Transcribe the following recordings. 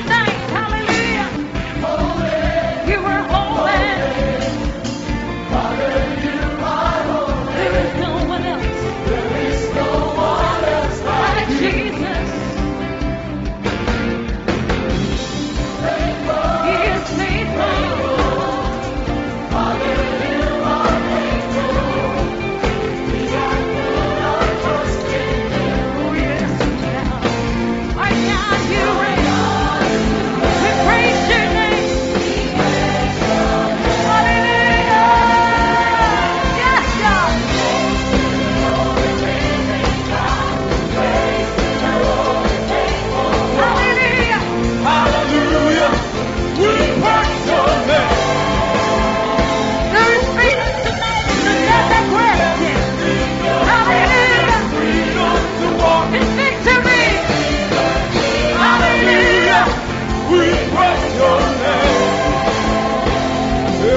tonight. Hallelujah. You are holy. There is no one else. Like Jesus. He is faithful. Oh, yes, now. Our God, you reign. We praise your name. Hallelujah. Yes, God. Hallelujah. Hallelujah. We praise your name. There is freedom tonight in the Nazareth. Hallelujah. Freedom to walk. In victory. Hallelujah. We praise your name.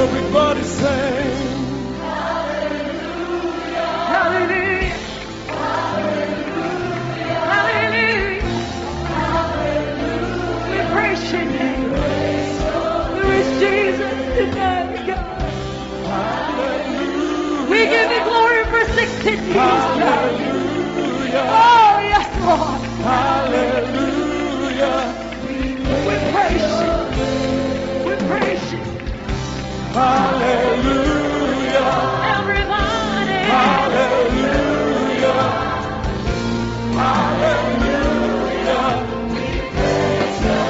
Everybody sing. Hallelujah. Hallelujah. We praise your name. There is Jesus tonight, God. We give you glory for 16 years, God. Hallelujah. Oh, yes, Lord. Hallelujah. We praise you. We praise you. Hallelujah. Everybody. Hallelujah. Hallelujah. We praise your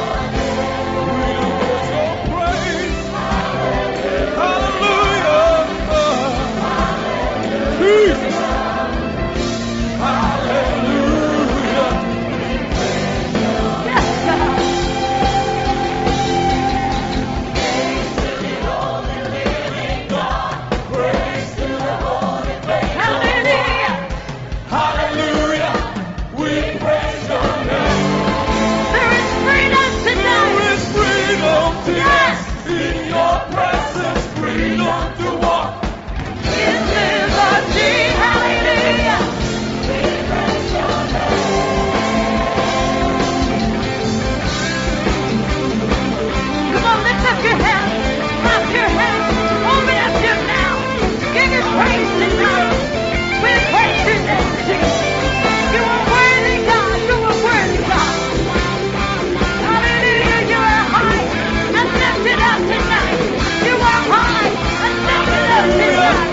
praise. Hallelujah. Jesus. Hallelujah. Yes, God. Hallelujah. Hallelujah. We praise your name. There is freedom There tonight. is freedom to Yes. in your presence, freedom to walk. In liberty. Hallelujah. Come on, lift up your hands. Clap your hands. Open up your mouth. Give your praise tonight. We praise your name, Jesus. You are worthy, God. You are worthy, God. Hallelujah. You are high and lifted up tonight. You are high and lifted up tonight.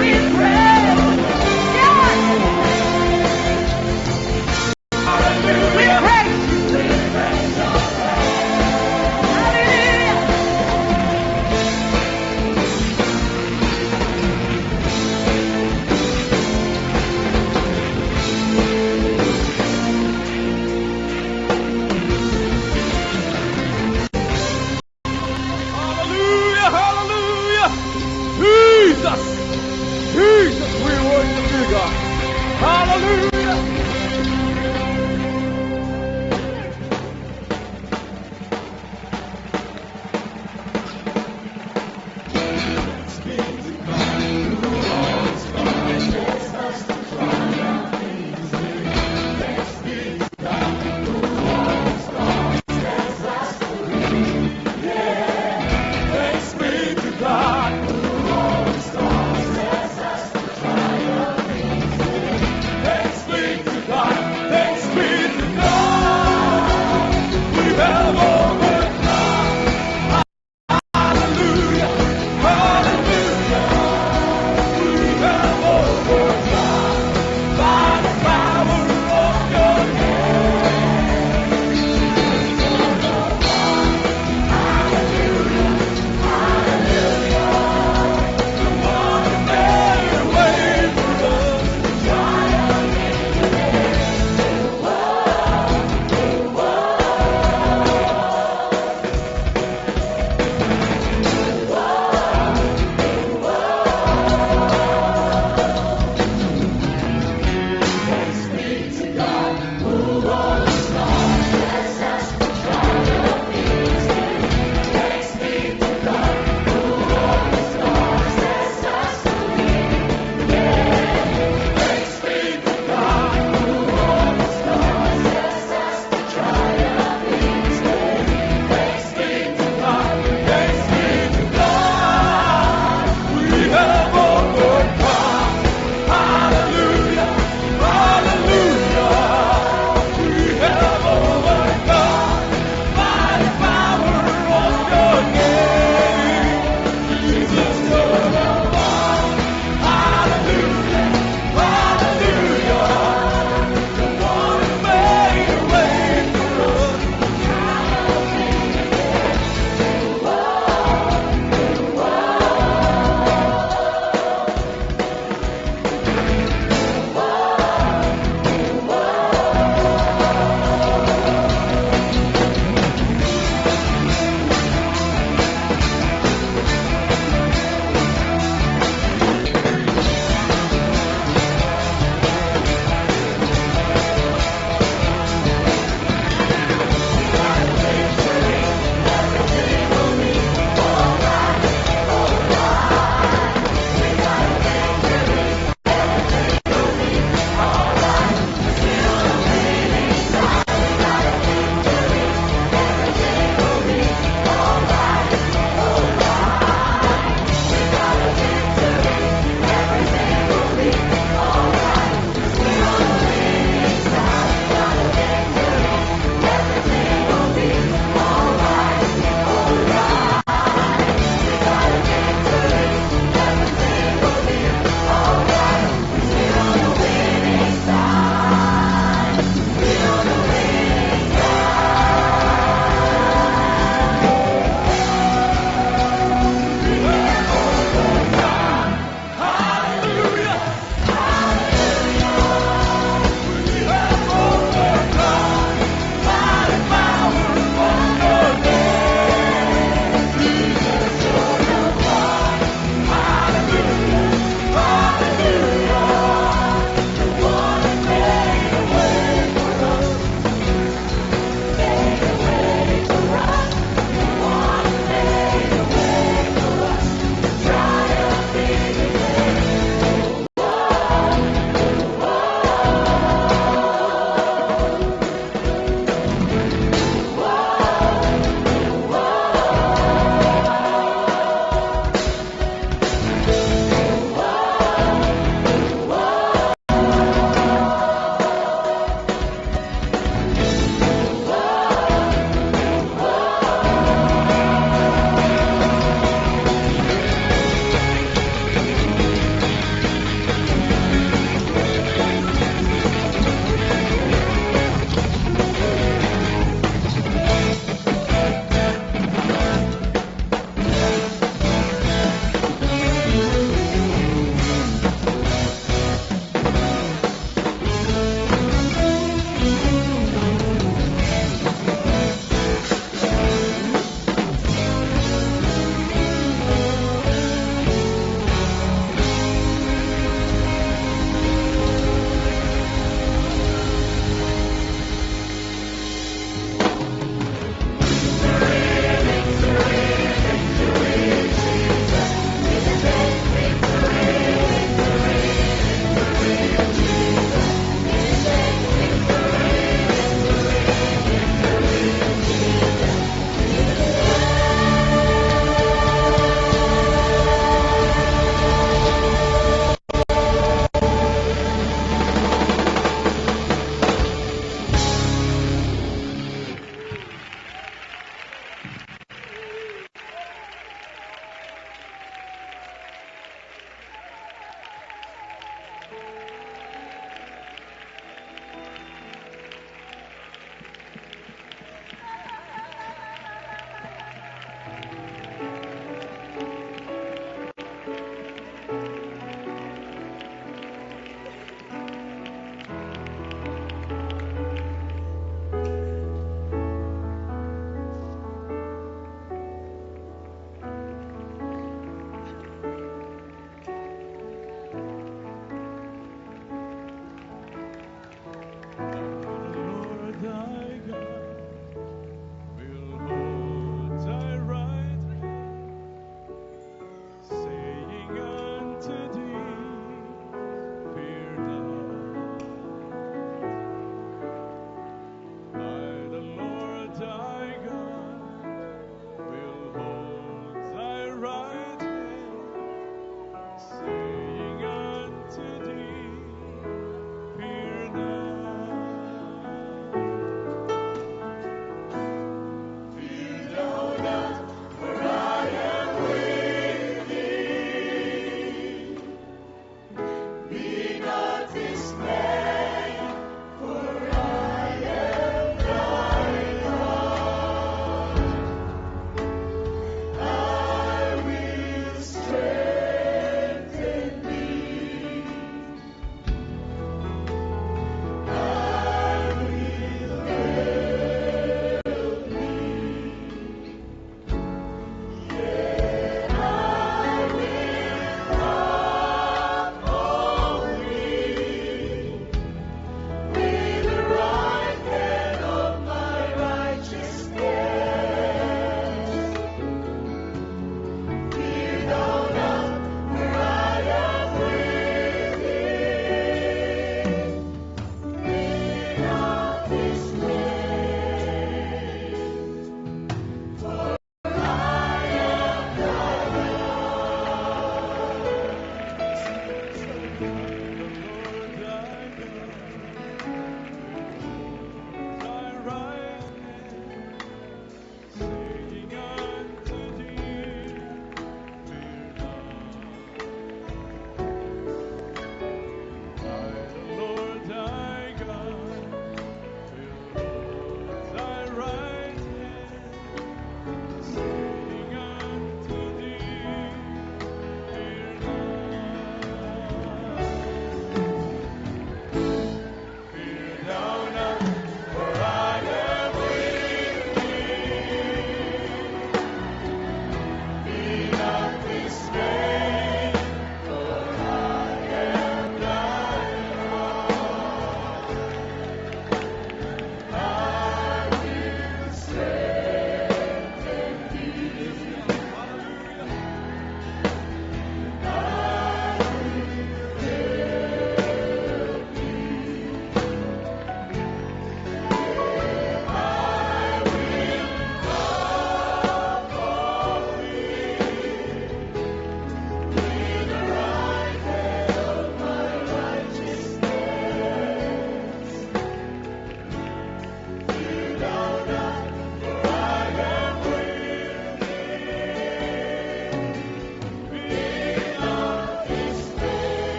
We praise. Yes. We praise you. Hallelujah. Hallelujah, hallelujah. Jesus, Jesus, we worship you, God. Hallelujah. Thanks be to God. Thanks be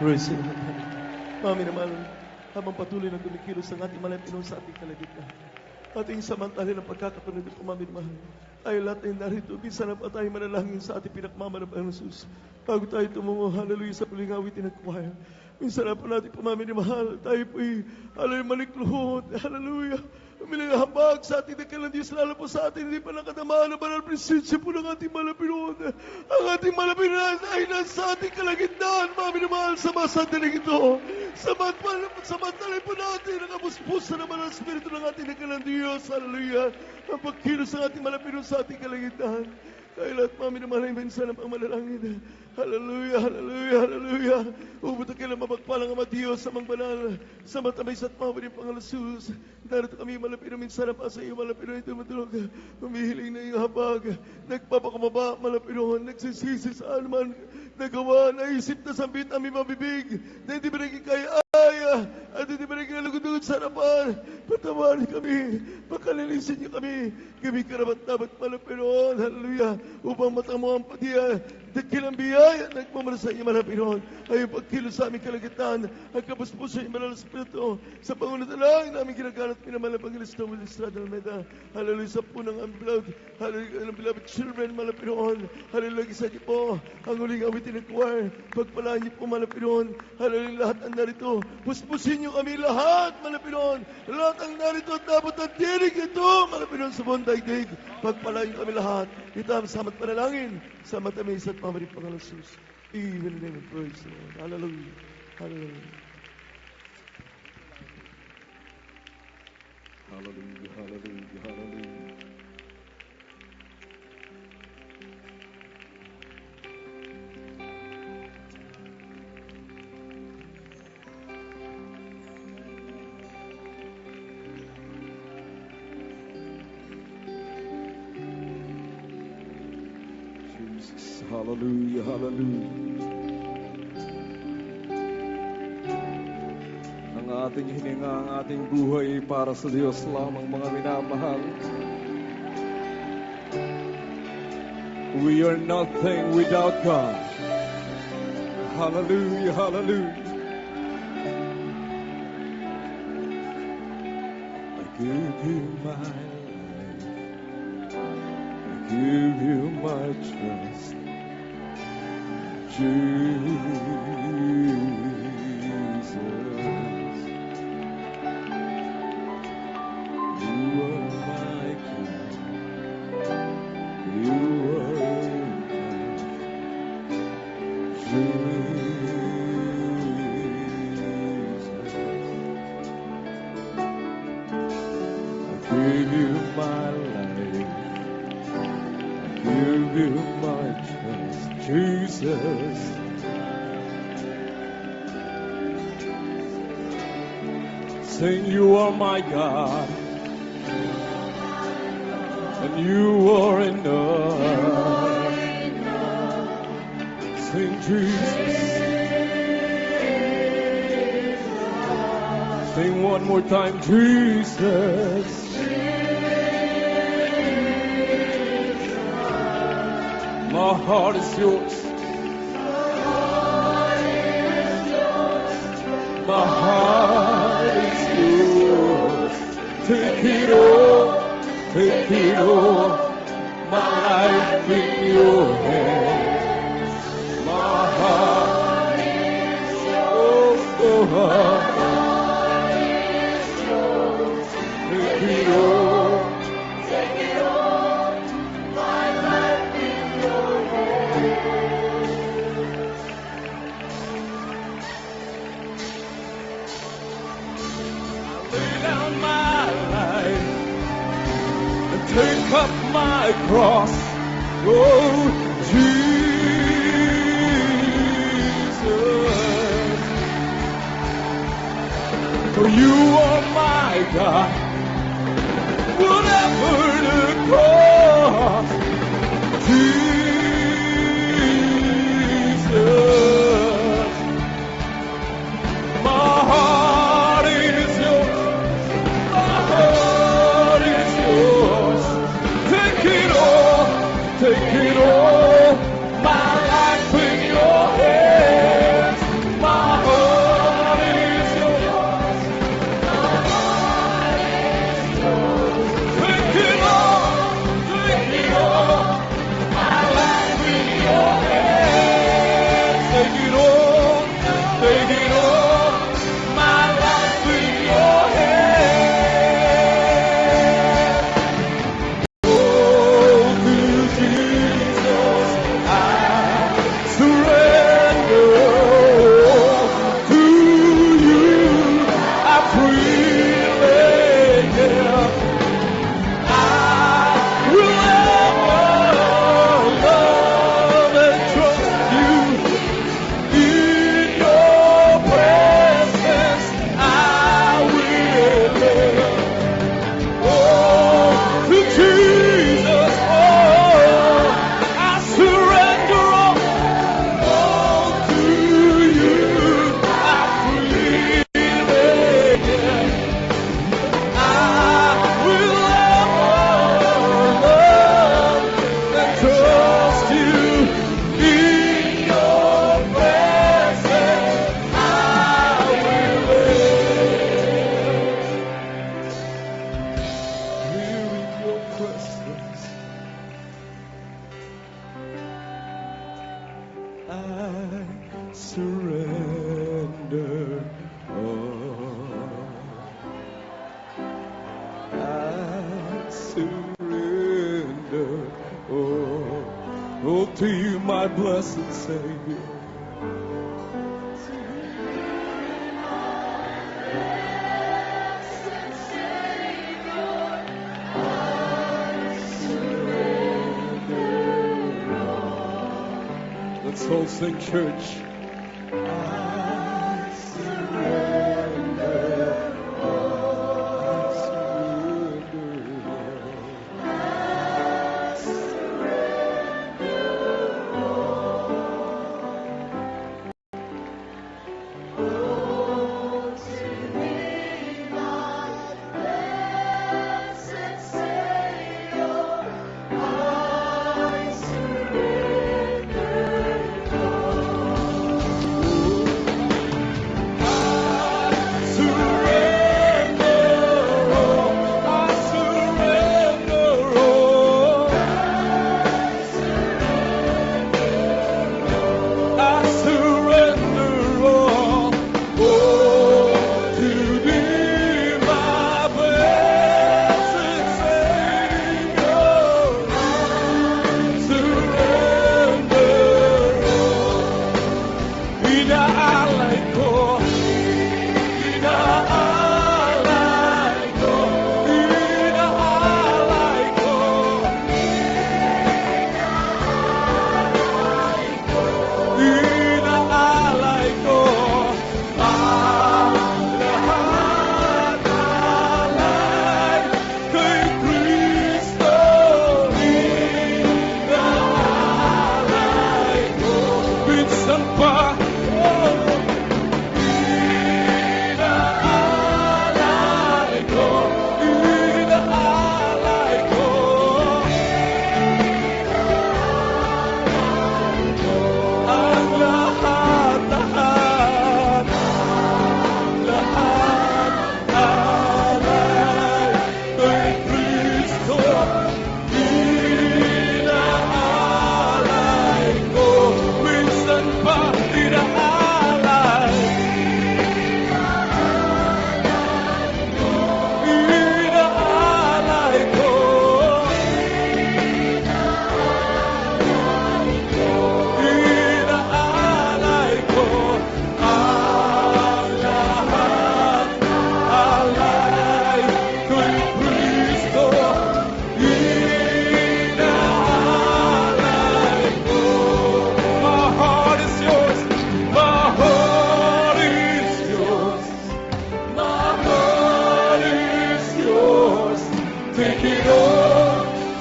Praise the Lord. Mga minamahal, habang patuloy na kumikilos ang ating malayang Pinoon sa ating kalagitnaan, ating samantalin ang pagkakapanod ng mga minamahal, tayo lahat ay narito, minsan na pa tayo manalangin sa ating pinakmamanap ng Jesus. Bago tayo tumungo, hallelujah, sa puling awitin at choir. Minsan na po natin pamaminimahal, tayo po'y alay malikluhod, hallelujah. Umilang habag sa ating nagkalang Diyos, lalo po sa atin, hindi pa nakatamaan na banal presensya po ng ating malapinoon. Ang ating malapinoon ay nasa ating kalagitnaan, maminimahal sa mga sandaling ito. Samantalay po natin, nakapuspusan naman ang Espiritu ng ating nagkalang Diyos, hallelujah. Ang pagkilos ng ating malapinoon sa ating kalagitnaan. Kaya lahat maminamahal ay minsan ang pangamalangin. Hallelujah, hallelujah, hallelujah. Ubot ang kailang mapagpalang Ama Diyos sa mga banal, sa matamay sa at mawaring Pangalasus. Narito kami malapino minsan na pa sa iyo, malapino ay tumatulog. Humihiling na iyong habag. Nagpapakamaba, malapino, nagsisisi sa anuman nagawa, naisip na sambit aming mabibig, na hindi ba naging kaya-aya, at hindi ba naging alugod-ugod sa harapan. Patawarin kami, pagkalinisin niyo kami, kami karapat-dapat malapinoon, hallelujah, upang matamo ang patiya, dakilang biyaya, nagmamala sa inyo malapinoon, ay yung pagkilos sa aming kalagitnaan, ang kapuspuso sa inyo malala Espiritu, sa pangunat na lang namin ginaganat, pinamala Pangilis ng Estrada Almeda, hallelujah, sa punang beloved, hallelujah, ng beloved children malapinoon, hallelujah, isa niyo po, ang huling awitin ng choir, pagpalaan niyo po malapinoon, hallelujah, lahat ang narito, puspusin niyo kami lahat malapinoon, lahat ang narito at dapat ang tinig ito malapinoon sa buong daigdig, pagpalaan niyo kami lahat, ito ang samat panalangin, sa matamis at pamarin Pangalasus. Even in the name of praise the Lord. Hallelujah. Hallelujah. Hallelujah, hallelujah, hallelujah. Jesus, hallelujah, hallelujah. Ang ating hininga, ang ating buhay para sa Diyos lamang, mga minamahal. We are nothing without God. Hallelujah, hallelujah. I give you my life. I give you my trust. Jesus. You are my King. You are enough. Jesus. I give you my life. I give you my trust. Jesus. Sing, you are my God, and you are enough. Sing, Jesus. Sing one more time, Jesus. My heart is yours. My heart is yours. Take it all, take it all. My life in your hands. My heart is yours. Oh, heart is yours. Take it all, take it all. My life in your hands. Lay down my life and take up my cross. Oh, Jesus. For you are my God. Whatever the cost, Jesus. My heart is yours. My heart is yours. Take it all. Take it all. My life in your hands. My I surrender all. I surrender all. Oh, to you, my blessed Savior. Let's all sing, church. I surrender all. I surrender all. I surrender all. Oh, to thee, my blessed Savior, I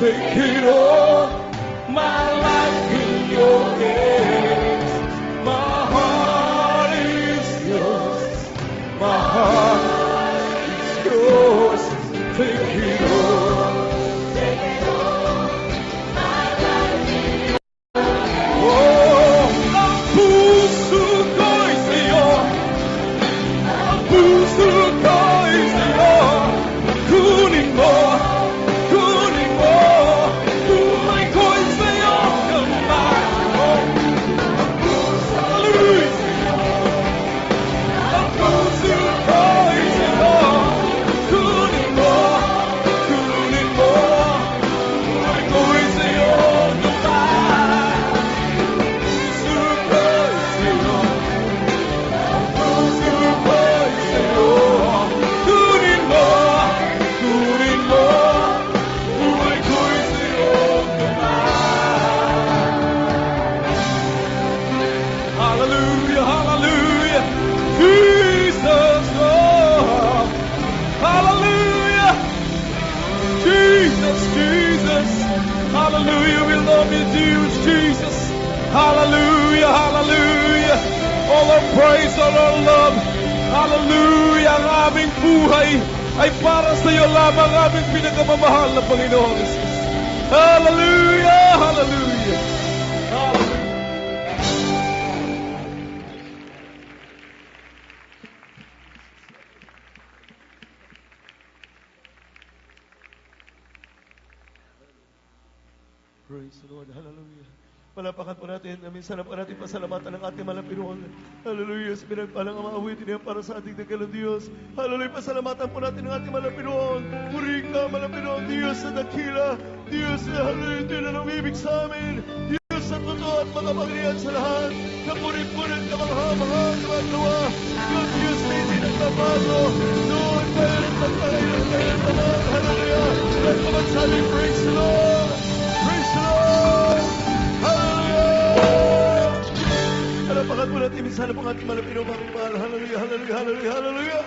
Take it all, my life in your hands. My heart is yours. My heart is yours. Take it all. Take it all, my life in your hands. Oh, ang puso ko'y sa'yo. Ang puso ko'y sa'yo. Kunin mo. Hallelujah, we love you, Jesus. Hallelujah, hallelujah. All our praise, all our love. Hallelujah, ang aming buhay ay para sa iyo lamang, aming pinakamamahal na Panginoon Jesus. Hallelujah, hallelujah. Hallelujah. Praise the Lord. Hallelujah. Palapakan po natin na minsan na po natin pasalamatan ng ating malang Pinoon. Hallelujah. Sa pinagpalang ang maawitin niya para sa ating nagkalang Diyos. Hallelujah. Pasalamatan po natin ng ating malang Pinoon. Puri ka, malang Pinoon. Diyos sa dakila. Diyos na hallelujah. Ito na umibig sa amin. Diyos sa totoo at makapangyarihan sa lahat. Kapunin-punin ka mahal-mahal na magawa. Yung Diyos na hindi nagbabago. Noon kayo ng pagkakaroon kayo ng tamang. Hallelujah. At kumansabi, praise the Lord. Praise the Lord. Hallelujah! Palapakan po natin, minsan na po ating malapino, mga minamahal. Hallelujah, hallelujah, hallelujah, hallelujah!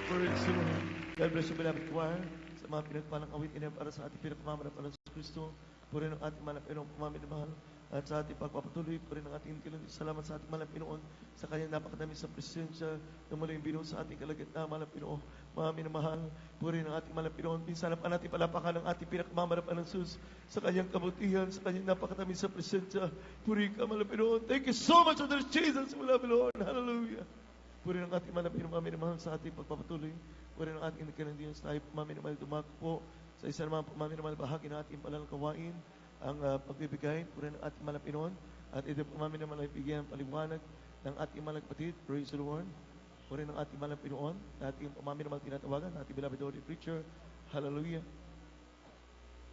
Praise the Lord. God bless you, beloved choir. Sa mga pinagpalang awitin niya para sa ating pinagmamanapalan sa Kristo. Puri ng ating malapino, mga minamahal. At sa ating pagpapatuloy, puri ng ating kilang salamat sa ating malapinoon sa kanyang napakadami sa presensya na mula yung binuo sa ating kalagitnaan, malapino, mga minamahal. Puri ng ating malapinoon. Minsan na pa natin palapakan ng ating pinagmamanapalan ng Sus sa kanyang kabutihan, sa kanyang napakadami sa presensya. Puri ka, malapinoon. Thank you so much, Lord Jesus, beloved Lord. Hallelujah. Puri ng ating malapinoon, mga minamahal, sa ating pagpapatuloy. Puri ng ating nagkalang Diyos, tayo, mga minamahal, dumako po sa isa naman, mga minamahal, bahagi ng ating palalakawain ang pagbibigay, puri ng ating malapinoon, at ito po mami naman ay bigyan paliwanag ng ating malagpatid. Praise the Lord. Puri ng ating malapinoon, ating mami naman tinatawagan, ating beloved Lord preacher. Hallelujah.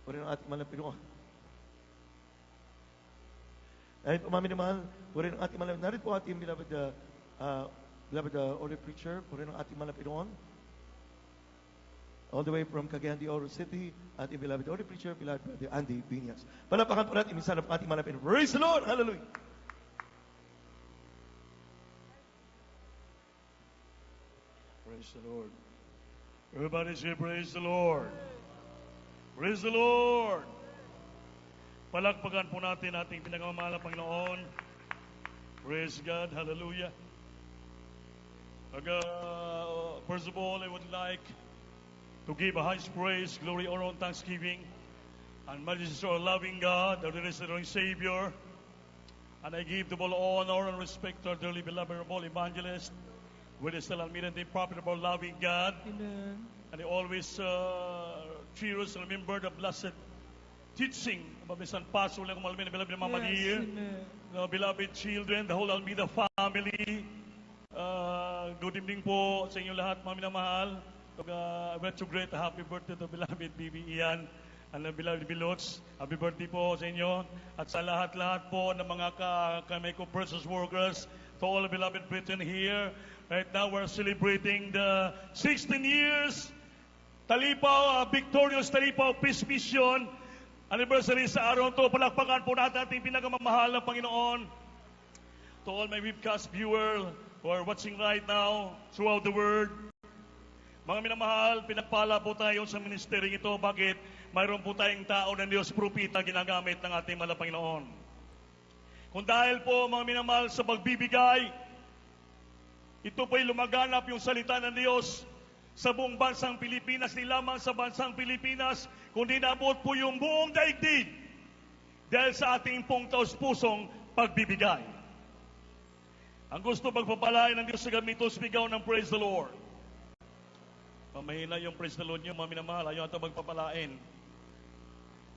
Puri ng ating malapinoon. Ay po mami naman, puri ng ating malapinoon. Narito po ating beloved Lord preacher, puri ng ating malapinoon. All the way from Cagayan de Oro City, ating beloved Lord preacher, beloved Brother Andy Viñas. Palapakan po natin, minsan na po ating malapit. Praise the Lord! Hallelujah! Praise the Lord. Everybody say, praise the Lord. Praise the Lord. Palakpakan po natin ating pinakamamahal na Panginoon. Praise God. Hallelujah. First of all, I would like to give a highest praise, glory, honor, and thanksgiving, and majesty to our loving God, our dearest and Savior. And I give double honor and respect to our dearly beloved evangelist, with the still admitted the prophet of our loving God. Amen. And I always cheer us and remember the blessed teaching of San Pastor, beloved Mama Dear, beloved children, the whole Almeida family. Good evening po sa inyo lahat, mga minamahal. I want to great happy birthday to beloved Bibi Ian and beloved Bilots. Happy birthday po sa inyo. At sa lahat-lahat po ng mga kamay ko precious workers, to all the beloved Britain here. Right now we're celebrating the 16 years Talipaw, victorious Talipaw Peace Mission anniversary sa araw to. Palakpakan po natin ating pinakamamahal na Panginoon. To all my webcast viewers who are watching right now throughout the world, mga minamahal, pinagpala po tayo sa ministering ito. Bakit? Mayroon po tayong tao ng Diyos, propita, ginagamit ng ating mahal na Panginoon. Kung dahil po, mga minamahal, sa pagbibigay, ito po'y lumaganap yung salita ng Diyos sa buong bansang Pilipinas, di lamang sa bansang Pilipinas, kundi naabot po yung buong daigdig dahil sa ating pong taus-pusong pagbibigay. Ang gusto pagpapalain ng Diyos sa gamito, sigaw ng praise the Lord. Mahina yung praise the Lord nyo, mga minamahal. Ayaw ito magpapalain.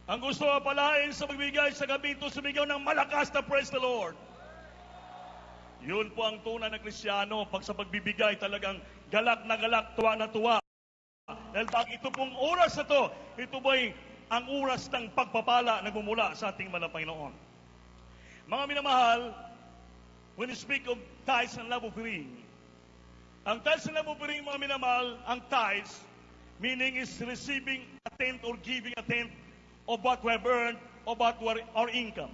Ang gusto palain sa pagbigay sa gabi ito, sumigaw ng malakas na praise the Lord. Yun po ang tunay na Kristiyano. Pag sa pagbibigay, talagang galak na galak, tuwa na tuwa. Dahil bakit ito pong oras na to, ito ba'y ang oras ng pagpapala na gumula sa ating mahal na Panginoon. Mga minamahal, when you speak of tithes and love offering, ang tithes and love offering, mga minamahal, ang tithes, meaning is receiving a tenth or giving a tenth of what we have earned, of what our income.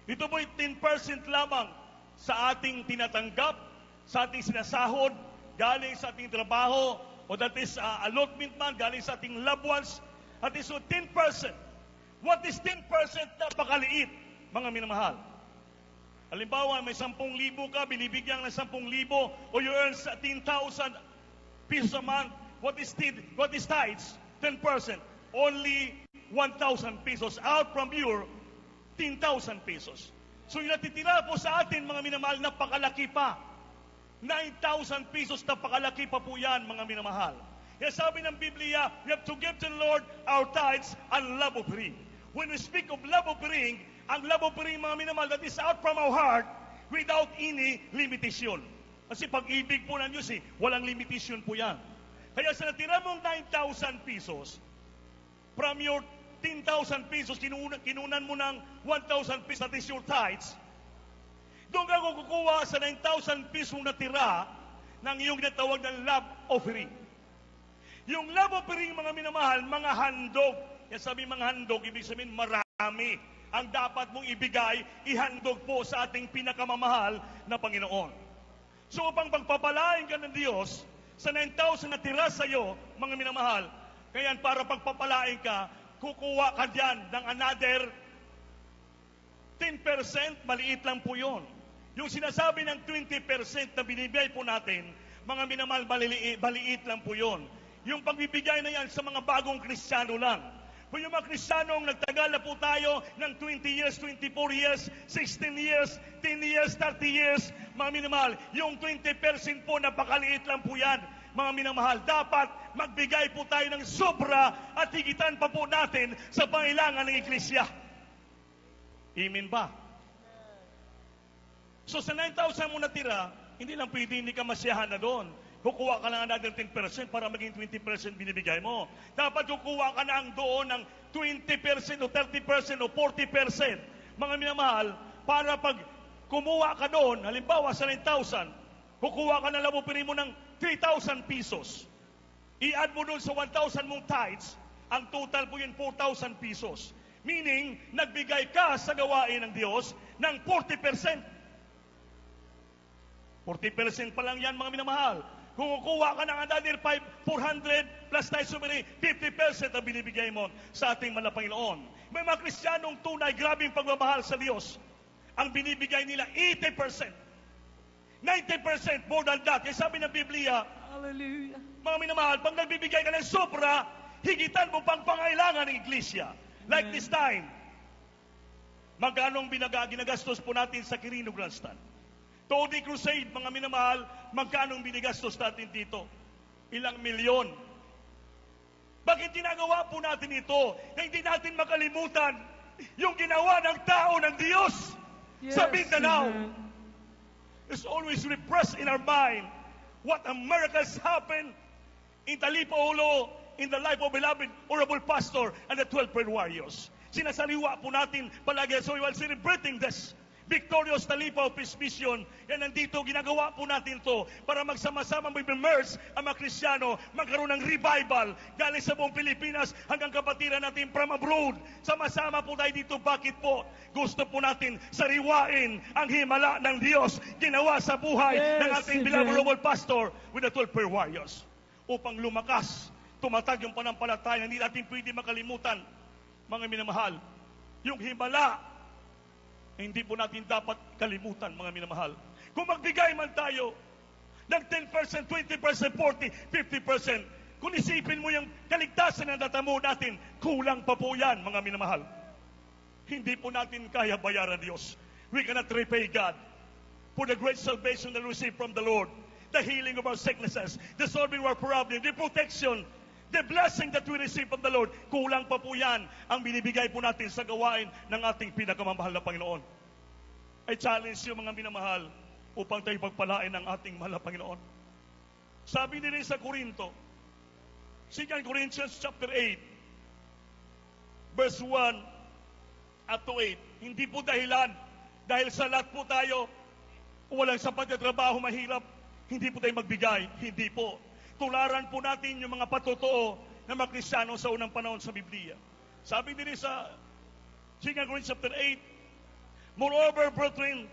Ito po'y 10% lamang sa ating tinatanggap, sa ating sinasahod, galing sa ating trabaho, o that is allotment man, galing sa ating loved ones, at is 10%. What is 10%? Napakaliit, mga minamahal. Halimbawa, may 10,000 ka, binibigyan ng 10,000, o you earn 10,000 pesos a month. What is tithes? 10%. Only 1,000 pesos out from your 10,000 pesos. So yung natitira po sa atin, mga minamahal, napakalaki pa. 9,000 pesos, napakalaki pa po yan, mga minamahal. Kaya sabi ng Biblia, we have to give to the Lord our tithes and love offering. When we speak of love offering, ang love of ring, mga minamahal, that is out from our heart without any limitation. Kasi pag-ibig po ng Diyos, walang limitation po yan. Kaya sa natira mong 9,000 pesos, from your 10,000 pesos, kinunan mo ng 1,000 pesos, that is your tithes, doon ka kukuha sa 9,000 pesos natira ng iyong natawag ng love offering. Yung love offering, mga minamahal, mga handog. Yan sabi mga handog, ibig sabihin marami ang dapat mong ibigay, ihandog po sa ating pinakamamahal na Panginoon. So upang pagpapalain ka ng Diyos, sa 9,000 na tira sa iyo, mga minamahal, kaya para pagpapalain ka, kukuha ka dyan ng another 10%, maliit lang po yun. Yung sinasabi ng 20% na binibigay po natin, mga minamahal, maliit lang po yun. Yung pagbibigay na yan sa mga bagong Kristiyano lang. Kung yung mga Kristiyanong nagtagal na po tayo ng 20 years, 24 years, 16 years, 10 years, 30 years, mga minamahal, yung 20% po, napakaliit lang po yan, mga minamahal. Dapat magbigay po tayo ng sobra at higitan pa po natin sa pangailangan ng Iglesia. Amen ba? So sa 9,000 mo natira, hindi lang pwede hindi ka masiyahan na doon. Kukuha ka lang another 10% para maging 20% binibigay mo. Dapat kukuha ka na ang doon ng 20% o 30% o 40%. Mga minamahal, para pag kumuha ka doon, halimbawa sa 9,000, kukuha ka na labupirin mo ng 3,000 pesos. I-add mo doon sa 1,000 mong tithes, ang total po yun 4,000 pesos. Meaning, nagbigay ka sa gawain ng Diyos ng 40%. 40% pa lang yan, mga minamahal. Kung kukuha ka ng another 400 plus tayo sumiri, 50% ang binibigay mo sa ating mahal na Panginoon. May mga Kristiyanong tunay, grabing pagmamahal sa Diyos. Ang binibigay nila, 80%. 90% more than that. Kaya sabi ng Biblia, Hallelujah. mga minamahal, pag nagbibigay ka ng sobra, higitan mo pang pangailangan ng Iglesia. Like this time, magkano ang ginagastos po natin sa Quirino Grandstand? Tony Crusade, mga minamahal, magkano ang binigastos natin dito? Ilang milyon. Bakit ginagawa po natin ito? Na hindi natin makalimutan yung ginawa ng tao ng Diyos sa Mindanao. It's always repressed in our mind what a miracles happened in Talipaulo, in the life of beloved honorable pastor and the 12 prayer warriors. Sinasaliwa po natin palagi. So we are celebrating this victorious Talipao Peace Mission. Yan, nandito, ginagawa po natin to para magsama-sama mag-immerse ang mga Kristiyano, magkaroon ng revival galing sa buong Pilipinas hanggang kapatiran natin from abroad. Sama-sama po tayo dito. Bakit po? Gusto po natin sariwain ang himala ng Diyos ginawa sa buhay ng ating beloved global pastor with the 12 prayer warriors. Upang lumakas, tumatag yung panampalataya, hindi natin pwede makalimutan, mga minamahal, yung himala, hindi po natin dapat kalimutan, mga minamahal. Kung magbigay man tayo ng 10%, 20%, 40%, 50%, kung isipin mo yung kaligtasan na natamo natin, kulang pa po yan, mga minamahal. Hindi po natin kaya bayaran Diyos. We cannot repay God for the great salvation that we receive from the Lord, the healing of our sicknesses, the solving of our problems, the protection, the blessing that we receive from the Lord. Kulang pa po yan ang binibigay po natin sa gawain ng ating pinakamamahal na Panginoon. I challenge you, mga minamahal, upang tayo pagpalain ng ating mahal na Panginoon. Sabi din sa Corinto, 2 Corinthians chapter 8, verse 1 up to 8, hindi po dahilan, dahil sa lahat po tayo, walang sapat na trabaho, mahirap, hindi po tayo magbigay, hindi po. Tularan po natin yung mga patotoo na mga Kristiyano sa unang panahon sa Biblia. Sabi din sa 2 Corinthians chapter 8, moreover, brethren,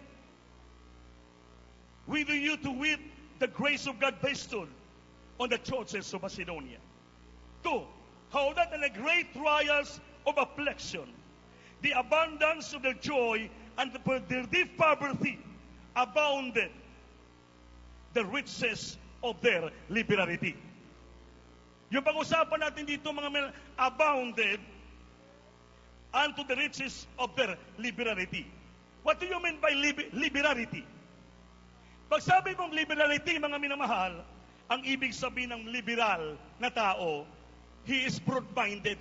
we do you to wit the grace of God bestowed on the churches of Macedonia. 2, how that in the great trials of affliction, the abundance of their joy and their deep poverty abounded the riches of their liberality. Yung pag-usapan natin dito, mga abounded unto the riches of their liberality. What do you mean by liberality? Pag sabi mong liberality, mga minamahal, ang ibig sabihin ng liberal na tao, he is broad-minded.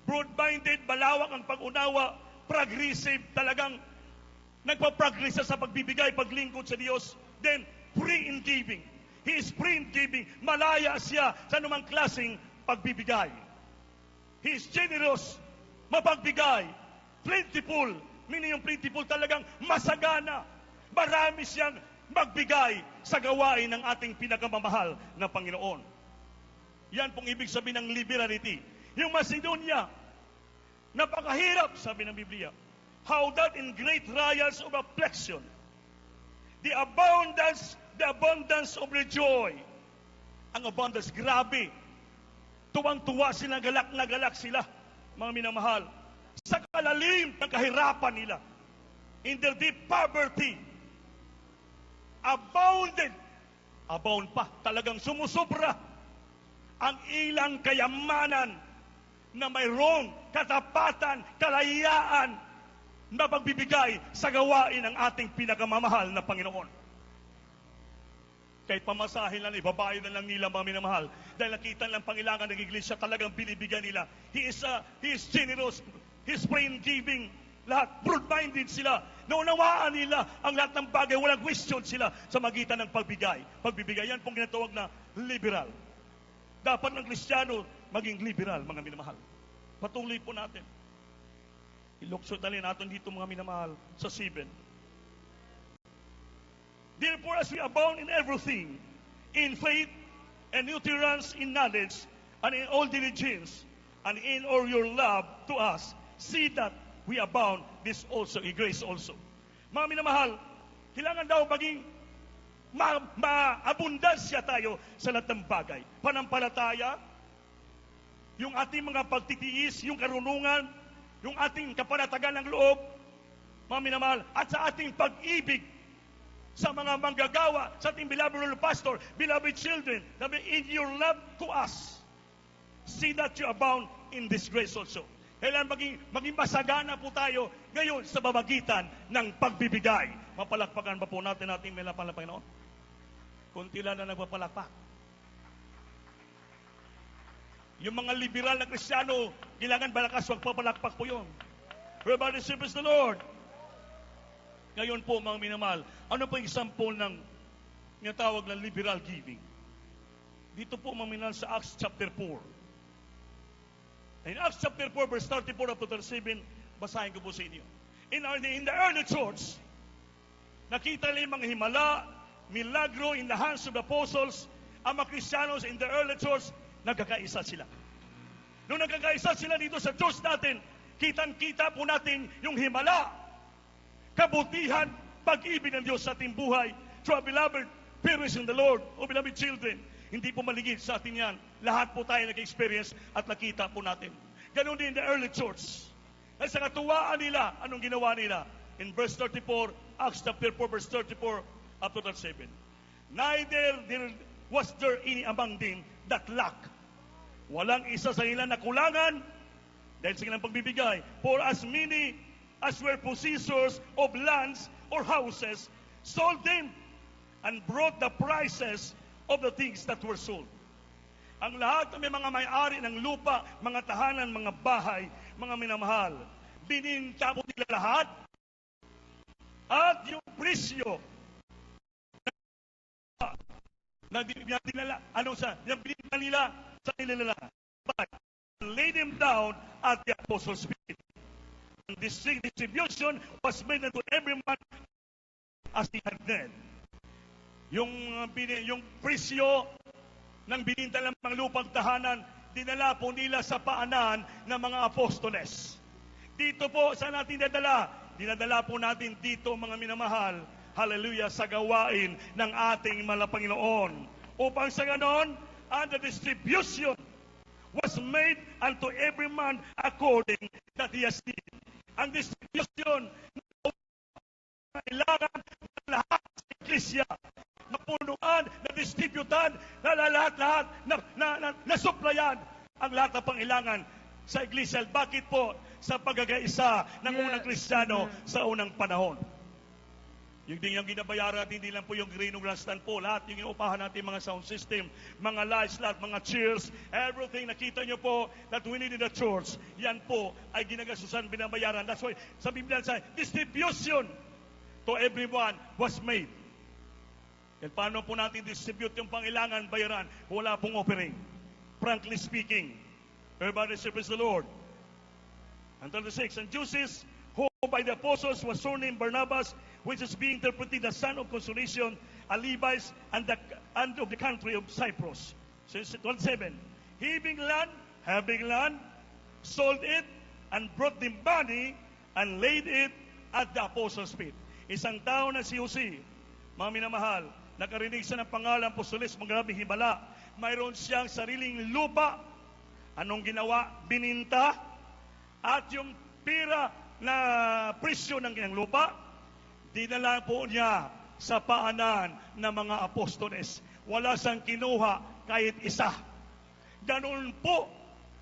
Broad-minded, malawak ang pag-unawa, progressive, talagang nagpa-progress siya sa pagbibigay, paglingkod sa Diyos. Then, free in giving. He is free in giving. Malaya siya sa anumang klaseng pagbibigay. He is generous, mapagbigay, plentiful. Meaning yung plentiful talagang masagana. Marami siyang magbigay sa gawain ng ating pinakamamahal na Panginoon. Yan pong ibig sabihin ng liberality. Yung Macedonia, napakahirap, sabi ng Biblia. How that in great trials of affliction, the abundance of the joy. Ang abundance, grabe. Tuwang-tuwa sila, galak na galak sila, mga minamahal. Sa kalalim ng kahirapan nila, in their deep poverty, abound pa, talagang sumusubra ang ilang kayamanan na mayroong katapatan, kalayaan na pagbibigay sa gawain ng ating pinakamamahal na Panginoon. Kahit pamasahin lang, ibabayad na lang nila, mga minamahal, dahil nakita lang pangailangan ng iglesia, talagang binibigyan nila. He is generous, he is free in giving, lahat, broad-minded sila, naunawaan nila ang lahat ng bagay, walang question sila sa magitan ng pagbigay. Pagbibigay, yan pong ginatawag na liberal. Dapat ng Kristiyano maging liberal, mga minamahal. Patuloy po natin. Ilukso tali natin dito, mga minamahal, sa 7. Therefore, as we abound in everything, in faith and utterance, in knowledge, and in all diligence, and in all your love to us, see that we abound this also, in grace also. Mga minamahal, kailangan daw maging maabundansya tayo sa lahat ng bagay. Panampalataya, yung ating mga pagtitiis, yung karunungan, yung ating kapanatagan ng loob, mga minamahal, at sa ating pag-ibig sa mga manggagawa, sa ating beloved Lord Pastor, beloved children, sabi, in your love to us, see that you abound in this grace also. Kailan maging masagana po tayo ngayon sa babagitan ng pagbibigay. Mapalakpakan ba po natin ating may lapang na Panginoon? Kunti lang na nagpapalakpak. Yung mga liberal na Kristiyano, kailangan balakas, wag papalakpak po yun. Everybody serves the Lord. Ngayon po, mga minamahal, ano po yung example ng tinatawag na liberal giving? Dito po, mga minamahal, sa Acts chapter 4. In Acts chapter 4, verse 34 up to 37, basahin ko po sa inyo. In the early church, nakita nila yung mga himala, milagro in the hands of the apostles. Ang mga Kristiyanos in the early church, nagkakaisa sila. Nung nagkakaisa sila dito sa church natin, kitang-kita po natin yung himala, kabutihan, pag-ibig ng Diyos sa ating buhay. So, beloved parents in the Lord, o beloved children, hindi po maligid sa atin yan. Lahat po tayo nag-experience at nakita po natin. Ganon din in the early church. At sa katuwaan nila, anong ginawa nila? In verse 34, Acts chapter 4, verse 34, up to 37. Neither was there any among them that lack. Walang isa sa nila na kulangan dahil sa kanilang pagbibigay. For as many as were possessors of lands or houses, sold them and brought the prices of the things that were sold. Ang lahat ng may mga may-ari ng lupa, mga tahanan, mga bahay, mga minamahal, bininta po nila lahat. At yung presyo na dinala, bininta nila sa nila, but lay them down at the apostles' feet. And this distribution was made unto every man as he had need. Yung presyo ng bininta ng mga lupang tahanan, dinala po nila sa paanan ng mga apostoles. Dito po, saan natin dinadala? Dinadala po natin dito, mga minamahal, hallelujah, sa gawain ng ating mga Panginoon. Upang sa ganon, and the distribution was made unto every man according that he has need. Ang distribution na kailangan ng lahat sa Iglesia, napunuan, na-distributan, na lahat-lahat, na-supplyan ang lahat ng pangailangan sa Iglesia. Bakit po? Sa pagkakaisa ng unang Kristiyano sa unang panahon. Yung din yung ginabayaran natin, hindi lang po yung green grandstand po. Lahat yung inuupahan natin, mga sound system, mga lights, lahat, mga chairs, everything. Nakita nyo po that we need in the church. Yan po ay ginagasusan, binabayaran. That's why sa Biblia sa distribution to everyone was made. Yan, paano po natin distribute yung pangailangan, bayaran? Wala pong offering. Frankly speaking. Everybody praise the Lord. Until the 6th. And Joseph, who by the apostles was surnamed Barnabas, which is being interpreted the son of consolation, a Levite, and of the country of Cyprus. So 27. Having land, sold it, and brought the money, and laid it at the apostles' feet. Isang tao na si Jose, mga minamahal, nakarinig siya ng pangalan apostoles, magrabing himala. Mayroon siyang sariling lupa. Anong ginawa? Bininta. At yung pira na presyo ng kanyang lupa, dinala po niya sa paanan ng mga apostoles. Wala siyang kinuha kahit isa. Ganun po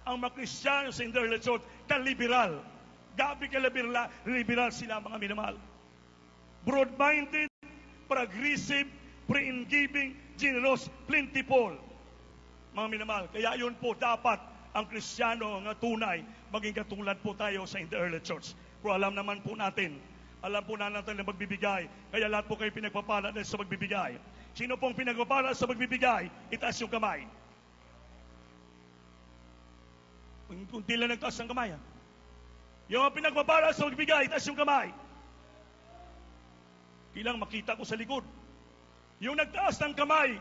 ang mga Kristiyano sa Internet Church, ka-liberal. Gabi ka-liberal sila, mga minamahal. Broad-minded, progressive, pre-giving, generous, plentiful. Mga minamahal. Kaya yun po dapat ang Kristiyano nga tunay, maging katulad po tayo sa in the early church. Pero alam naman po natin na magbibigay. Kaya lahat po kayo pinagpapala sa magbibigay. Sino pong pinagpapala sa magbibigay? Itaas yung kamay. Kunti lang nagtaas ng kamay. Yung pinagpapala sa magbibigay, itaas yung kamay. Kailang makita ko sa likod. Yung nagtaas ng kamay,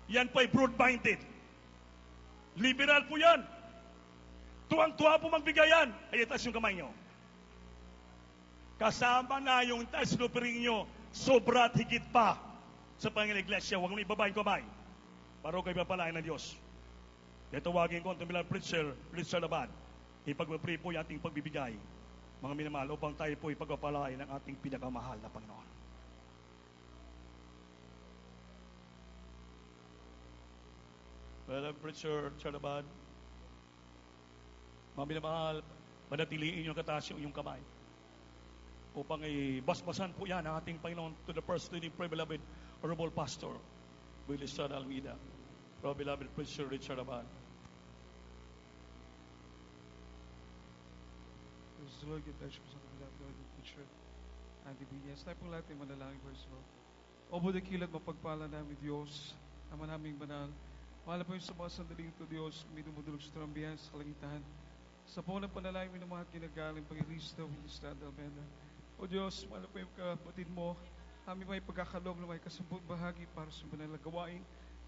yan po ay broad-minded. Liberal po yan. Tuwang-tuwa po magbigay yan. Ay itaas yung kamay nyo. Kasama na yung taas lupiring nyo, sobra at higit pa sa Panginoon Iglesia. Huwag mo ibaba yung kamay. Para kayo papalain ng Diyos. Kaya tawagin ko ang tumilang preacher Abad. Ipag-pray po yung ating pagbibigay, mga minamahal, upang tayo po ipagpapalain ng ating pinakamahal na Panginoon. Well, preacher Abad, mga minamahal, manatiliin yung kataas yung kamay. Upang basbasan po yan ang ating Panginoon to the first leading beloved Honorable Pastor Willie Estrada Almeida, our beloved Preacher Richard Abad. Praise the Lord, give thanks po sa beloved Preacher Andy Villas. Tayo po lahat ay manalangin first of all. Obo dakilat mapagpala namin Diyos, Ama naming banal. Mahal po yung sa mga sandaling ito Diyos, may dumudulog sa trambihan sa kalangitan. Sa po ng panalangin ng mga ginagaling Pag-Kristo, Willie Estrada Almeida. O Diyos, mahal po yung kapatid mo, aming may pagkakaloob na may kasabot bahagi para sa banal na gawain,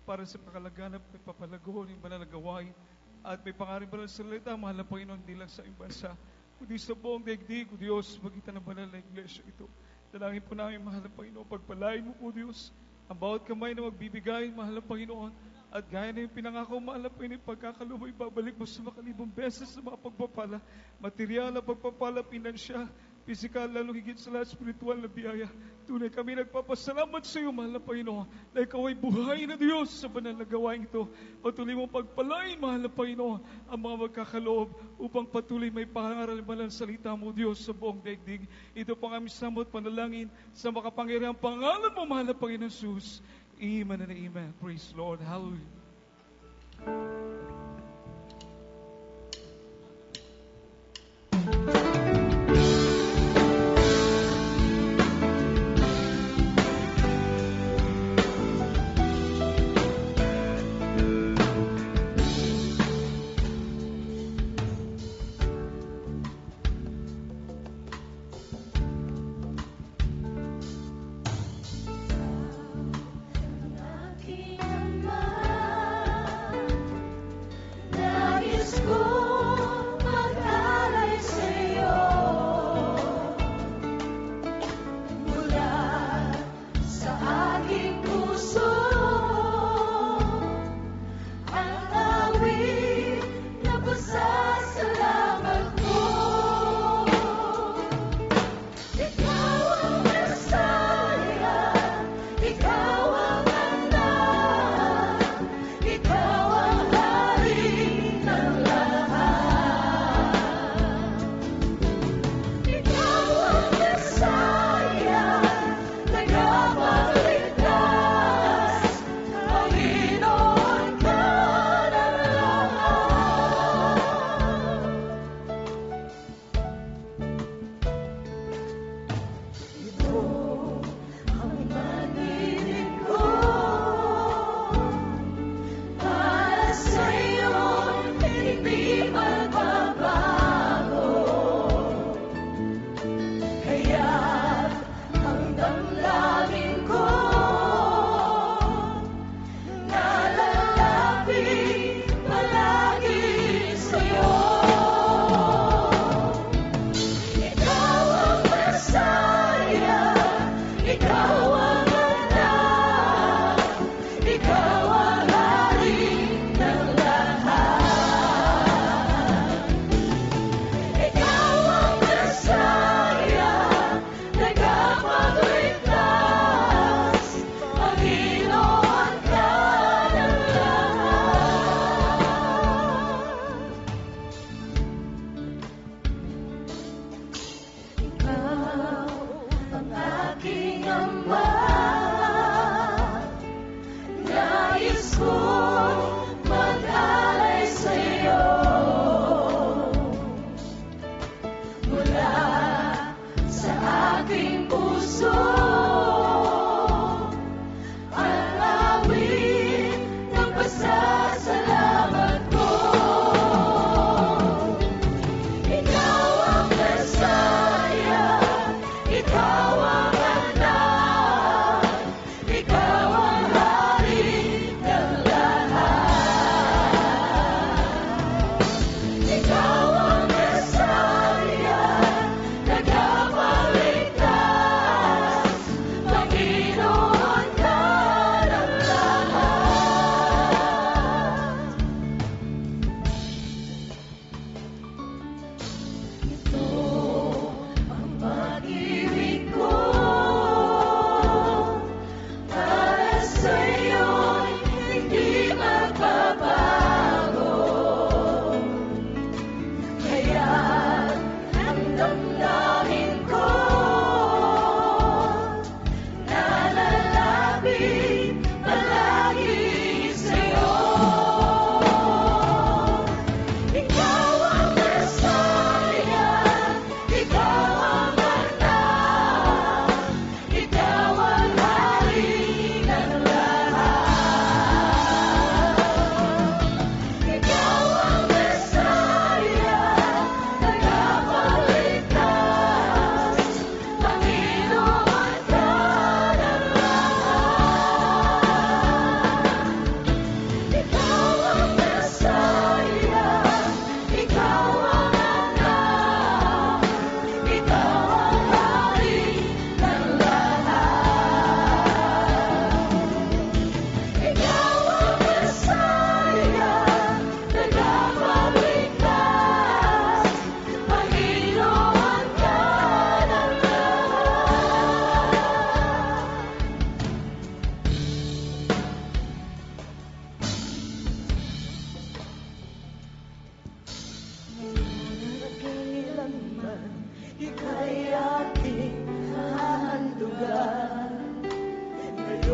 para sa pakalaganap, may papalago ng banal na gawain, at may pangaring banal sa salita, mahal na Panginoon, hindi lang sa iyong bansa, kundi sa buong daigdig, o Diyos, magitan ng banal na iglesia ito. Dalangin po namin, mahal na Panginoon, pagpalain mo po, Diyos, ang bawat kamay na magbibigay, mahal na Panginoon, at gaya na yung pinangako, mahal na Panginoon, pagkakaloob, ibabalik mo sa makalibong beses sa mga pagpapala, material na pagpapala, pinansya, pisikal, lalong higit sa lahat, spiritual na biyaya. Tunay kami nagpapasalamat sa iyo, mahal na Panginoon, na ikaw ay buhay na Diyos sa banal na gawain ito. Patuloy mong pagpalain, mahal na Panginoon, ang mga magkakaloob upang patuloy may pangaral ng salita mo, Diyos, sa buong daigdig. Ito pang aming samot panalangin sa makapangyarihang pangalan mo, mahal na Panginoon Jesus. Amen and amen. Praise Lord. Hallelujah.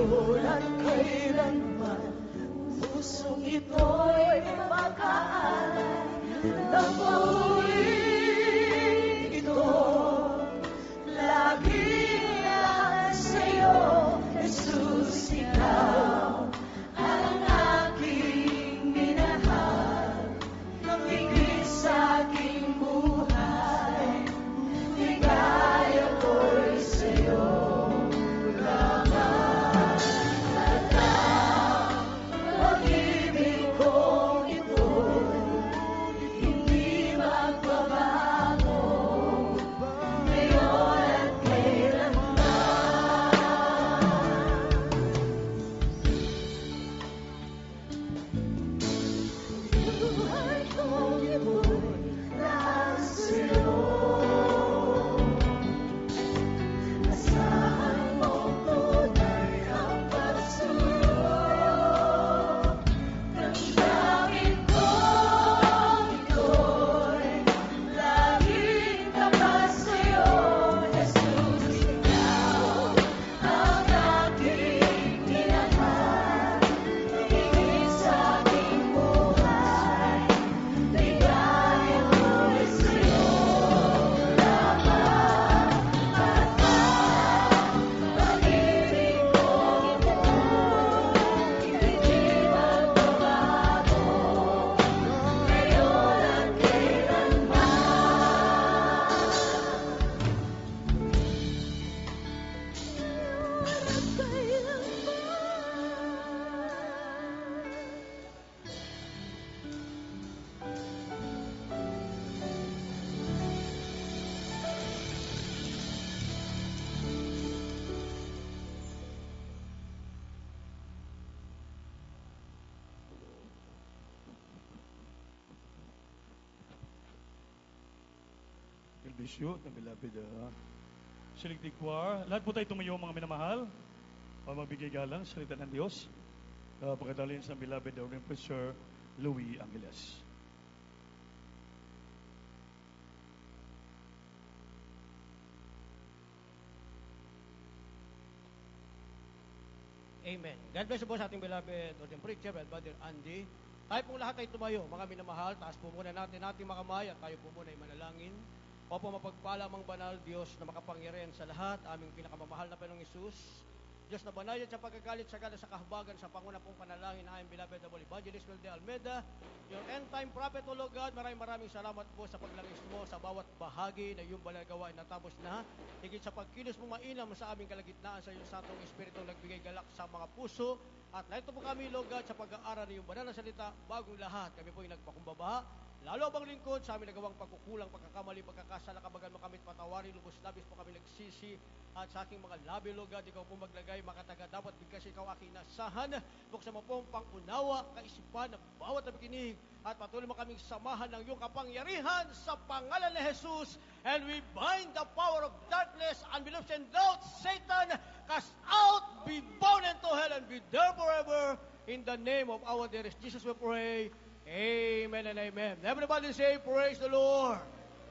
ngayon at kailanman. Pusong ito'y mag-aalay ng pauling ito. Laging lang sa'yo, Jesus, ikaw ang aking minahal. Higit sa aking buhay, ligaya ko'y sa'yo lamang. At ang pag-ibig kong ito'y hindi magbabago, ngayon at kailanman. Buhay kong ito'y nasa'yo. Asahan mo tunay ang pagsuyo. Damdamin kong ito'y laging tapat sa'yo. Jesus, ikaw ang aking minahal. Higit sa aking buhay, ligaya ko'y sa'yo lamang. At ang pag-ibig kong ito'y hindi magbabago, ngayon at God bless you, the beloved Selected Choir. Lahat po tayo tumayo, mga minamahal, para magbigay galang sa salita ng Diyos. Pagkadalhin sa beloved Reverend Preacher Louis Angeles. Amen. God bless you po sa ating beloved Ordained Preacher, Brother Andy. Tayo pong lahat ay tumayo, mga minamahal. Taas po muna natin ating mga kamay at tayo po muna ay manalangin. Opo, mapagpala mang banal Diyos na makapangyarihan sa lahat, aming pinakamamahal na Panginoong Isus. Diyos na banayad sa pagkagalit sa gala sa kahbagan sa panguna pong panalangin na aming beloved Double Evangelist Will de Almeida, your end-time prophet, O Lord God, maraming salamat po sa paglangis mo sa bawat bahagi na iyong banal gawain natapos na. Higit sa pagkilos mo mainam sa aming kalagitnaan sa iyong Santong Espiritong nagbigay galak sa mga puso. At narito po kami, Lord God, sa pag-aaral ng iyong banal na salita, bagong lahat, kami po ay nagpakumbaba. Lalo bang lingkod sa aming nagawang pagkukulang, pagkakamali, pagkakasala, kabagan mo kami patawarin, lubos labis po kami nagsisi. At sa aking mga labi, Lord God, ikaw po maglagay, makataga, dapat bigkas ikaw aking nasahan. Buksan mo po ang pangunawa, kaisipan ng bawat nabikinig. At patuloy mo kaming samahan ng iyong kapangyarihan sa pangalan ni Jesus. And we bind the power of darkness, unbelief and doubt. Satan, cast out, be bound into hell, and be there forever. In the name of our dearest Jesus we pray. Amen and amen. Everybody say, praise the Lord.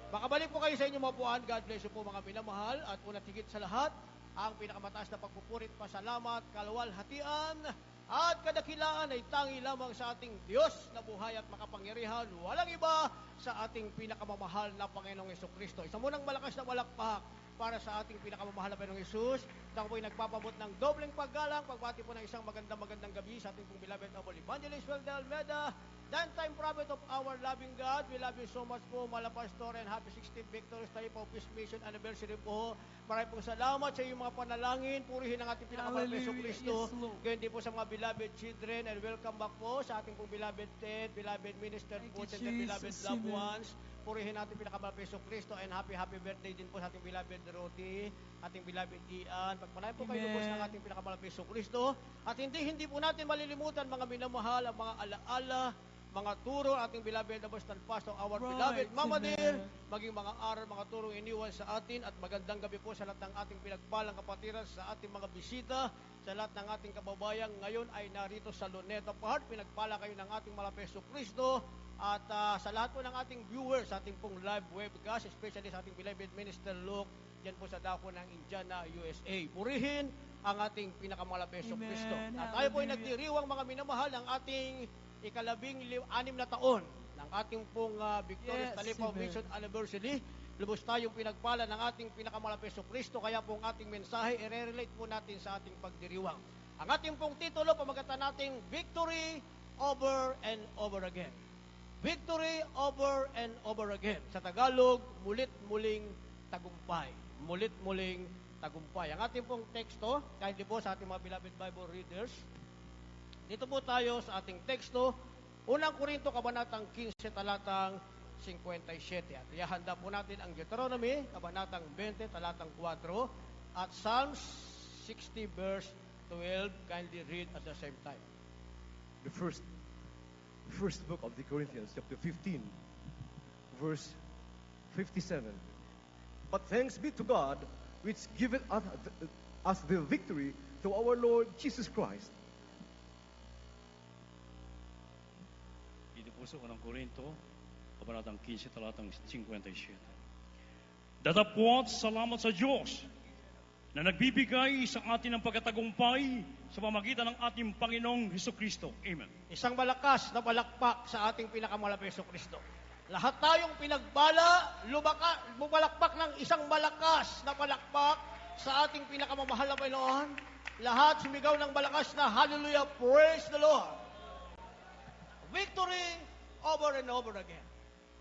Makabalik po kayo sa inyong mapuan. God bless you po, mga minamahal. At una tigit sa lahat, ang pinakamataas na pagpupurit, pasalamat, kalwalhatian, at kadakilaan ay tangi lamang sa ating Diyos na buhay at makapangyarihan. Walang iba sa ating pinakamamahal na Panginoong Jesucristo. Isa munang malakas na malakpak para sa ating pinakamamahal na Panginoong Jesus. At ako po'y nagpapabot ng dobleng paggalang, pagbati po ng isang magandang gabi sa ating pong beloved Double Evangelist Will de Almeida, the end-time prophet of our loving God. We love you so much po, Mala Pastor, and happy 16th Victorious Day po, Peace Mission Anniversary po. Maraming pong salamat sa iyong mga panalangin. Purihin ang ating pinakamahal na Yesu Cristo. Ganyan din po sa mga beloved children, and welcome back po sa ating pong beloved Ted, beloved minister po, and the beloved loved ones. Purihin natin pinakamahal na Yesu Cristo, and happy birthday din po sa ating beloved Roti, ating beloved Ian. Pagpalain po kayo lubos ng ating pinakamahal na Yesu Cristo. At hindi po natin malilimutan, mga minamahal, ang mga alaala, mga turo, ating beloved Apostle Pastor, our beloved Mama Dear, maging mga aral, mga turo iniwan sa atin. At magandang gabi po sa lahat ng ating pinagpalang kapatiran, sa ating mga bisita, sa lahat ng ating kababayan ngayon ay narito sa Luneta Park. Pinagpala kayo ng ating mahal na Yesu Cristo. At sa lahat po ng ating viewers, sa ating pong live webcast, especially sa ating beloved Minister Luke, yan po sa dako ng Indiana, USA. Purihin ang ating pinakamalapesong Kristo. At tayo po ay nagdiriwang mga minamahal ng ating ika-16 na taon ng ating pong Victorious Talipaw Mission Anniversary. Lubos tayong pinagpala ng ating pinakamalapesong Kristo, kaya pong ating mensahe i-relate po natin sa ating pagdiriwang. Ang ating pong titulo, pamagatan nating Victory Over and Over Again. Victory over and over again. Sa Tagalog, mulit-muling tagumpay. Mulit-muling tagumpay. Ang ating pong teksto, kahit po sa ating mga beloved Bible readers, dito po tayo sa ating teksto, Unang Korinto, Kabanatang 15, talatang 57. At ihahanda po natin ang Deuteronomy, Kabanatang 20, talatang 4, at Psalms 60, verse 12. Kindly read at the same time. The first book of the Corinthians, chapter 15, verse 57. But thanks be to God, which giveth us the victory through our Lord Jesus Christ. Dito po sa Unang Korinto, Kabanatang 15, talatang 57. Datapwat salamat sa Diyos na nagbibigay sa atin ng pagkatagumpay sa pamagitan ng ating Panginoong Hesukristo. Amen. Isang malakas na palakpak sa ating pinakamalapesong Kristo. Lahat tayong pinagbala, bumalakpak ng isang malakas na palakpak sa ating pinakamamahal na Panginoon. Lahat sumigaw ng malakas na hallelujah, praise the Lord. Victory over and over again.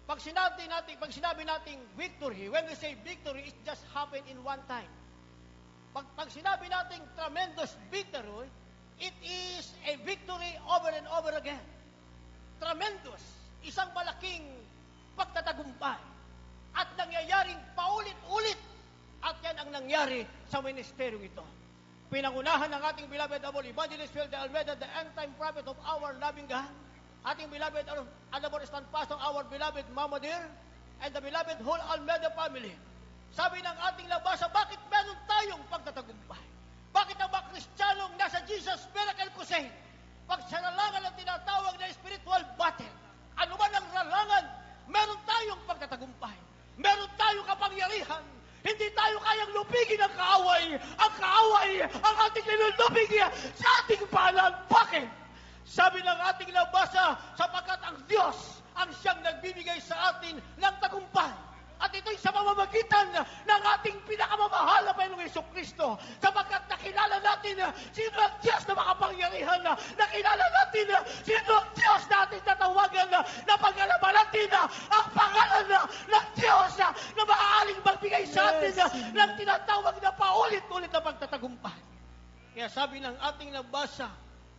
Pag sinabi nating victory, when we say victory, it just happened in one time. Pag sinabi nating tremendous victory, it is a victory over and over again. Tremendous. Isang malaking pagtatagumpay. At nangyayaring paulit-ulit. At yan ang nangyari sa ministeryong ito. Pinangunahan ng ating beloved Evangelist Phil de Almeida, the end-time prophet of our loving God. Ating beloved Stand Pastor, our beloved Mama Dear, and the beloved whole Almeida family. Sabi ng ating labasa, bakit meron tayong pagtatagumpay? Bakit ang mga Kristiyanong nasa Jesus Miracle Crusade, pag sa ralangan ang tinatawag na spiritual battle, ano man ang ralangan, meron tayong pagtatagumpay. Meron tayong kapangyarihan. Hindi tayo kayang lupigin ang kaaway. Ang kaaway, ang ating nilulupigin sa ating paanan. Bakit? Sabi ng ating labasa, sapagkat ang Diyos ang siyang nagbibigay sa atin ng tagumpay. At ito'y sa pamamagitan ng ating pinakamamahal na Panginoong Hesukristo. Sapagkat nakilala natin sino ang Diyos na makapangyarihan. Nakilala natin sino ang Diyos na ating tatawagan. Napag-alaman natin ang pangalan ng Diyos na maaaring magbigay sa atin ng tinatawag na paulit-ulit na pagtatagumpay. Kaya sabi ng ating nabasa,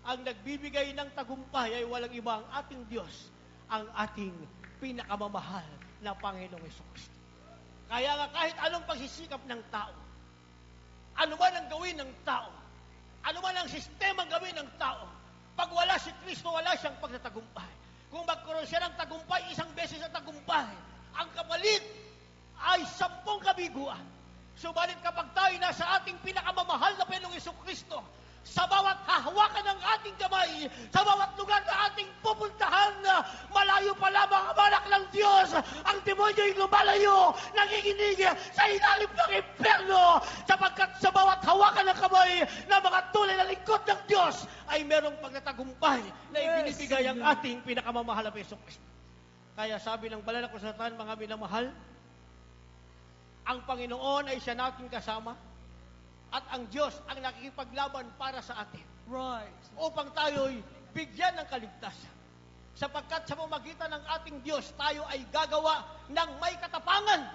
ang nagbibigay ng tagumpay ay walang iba ang ating Diyos, ang ating pinakamamahal na Panginoong Hesukristo. Kaya nga kahit anong pagsisikap ng tao, ano man ang gawin ng tao, ano man ang sistema gawin ng tao, pag wala si Kristo, wala siyang pagtatagumpay. Kung magkaroon siya ng tagumpay, isang beses na tagumpay, ang kapalit ay 10 kabiguan. Subalit kapag tayo nasa ating pinakamamahal na Panginoong Hesukristo, sa bawat hahawakan ng ating kamay, sa bawat lugar na ating pupuntahan, malayo pa lamang ang balak ng Diyos. Ang demonyo'y lumalayo, nanginginig sa ilalim ng impyerno, sapagkat sa bawat hawakan ng kamay ng mga tulay na lingkod ng Diyos ay merong pagtatagumpay na ibinibigay ang ating pinakamamahal na Hesukristo. Kaya sabi ng banal na kasulatan, mga minamahal, ang Panginoon ay siya nating kasama. At ang Diyos ang nakikipaglaban para sa atin. Right. Upang tayo'y bigyan ng kaligtasan. Sapagkat sa pamagitan ng ating Diyos, tayo ay gagawa ng may katapangan.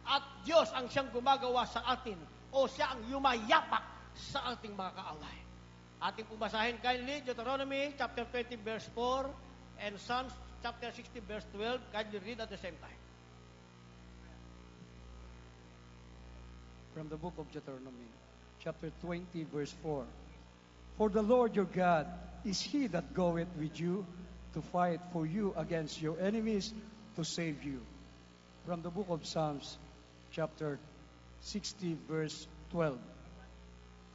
At Diyos ang siyang gumagawa sa atin o siya ang yumayapak sa ating mga kaaway. Ating pumasahin kindly, Deuteronomy chapter 20 verse 4 and Psalms chapter 60 verse 12. Kindly read at the same time. From the book of Deuteronomy, chapter 20, verse 4. For the Lord your God is he that goeth with you to fight for you against your enemies to save you. From the book of Psalms, chapter 60, verse 12.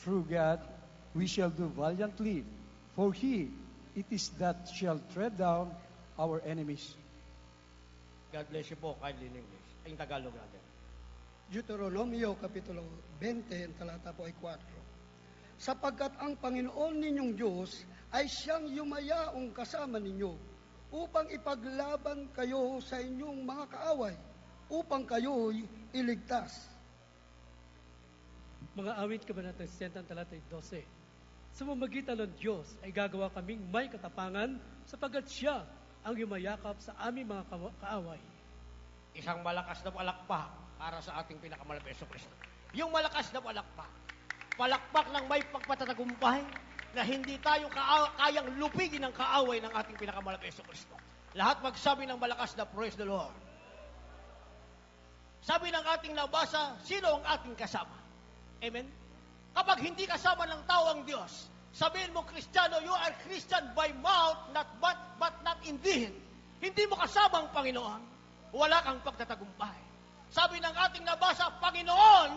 Through God we shall do valiantly, for he it is that shall tread down our enemies. God bless you po, kindly in English. Ang Tagalog natin. Deuteronomio Kapitulo 20, ang talata po ay 4. sapagkat ang Panginoon ninyong Diyos ay siyang yumayaong kasama ninyo upang ipaglaban kayo sa inyong mga kaaway, upang kayo'y iligtas. Mga awit kabanata 60 talata 12. Sa mamagitan ng Diyos ay gagawa kaming may katapangan sapagkat siya ang yumayakap sa aming mga kaaway. Isang malakas na palakpak para sa ating pinakamalapit na Jesucristo. Yung malakas na palakpak, palakpak ng may pagpatatagumpay na hindi tayo kayang lupigin ng kaaway ng ating pinakamalapit na Jesucristo. Lahat magsabi ng malakas na praise the Lord. Sabi ng ating nabasa, sino ang ating kasama? Amen? Kapag hindi kasama ng tao ang Diyos, sabihin mo, Kristiyano, you are Christian by mouth, but not in deed. Hindi mo kasama ang Panginoon, wala kang pagtatagumpay. Sabi ng ating nabasa, Panginoon,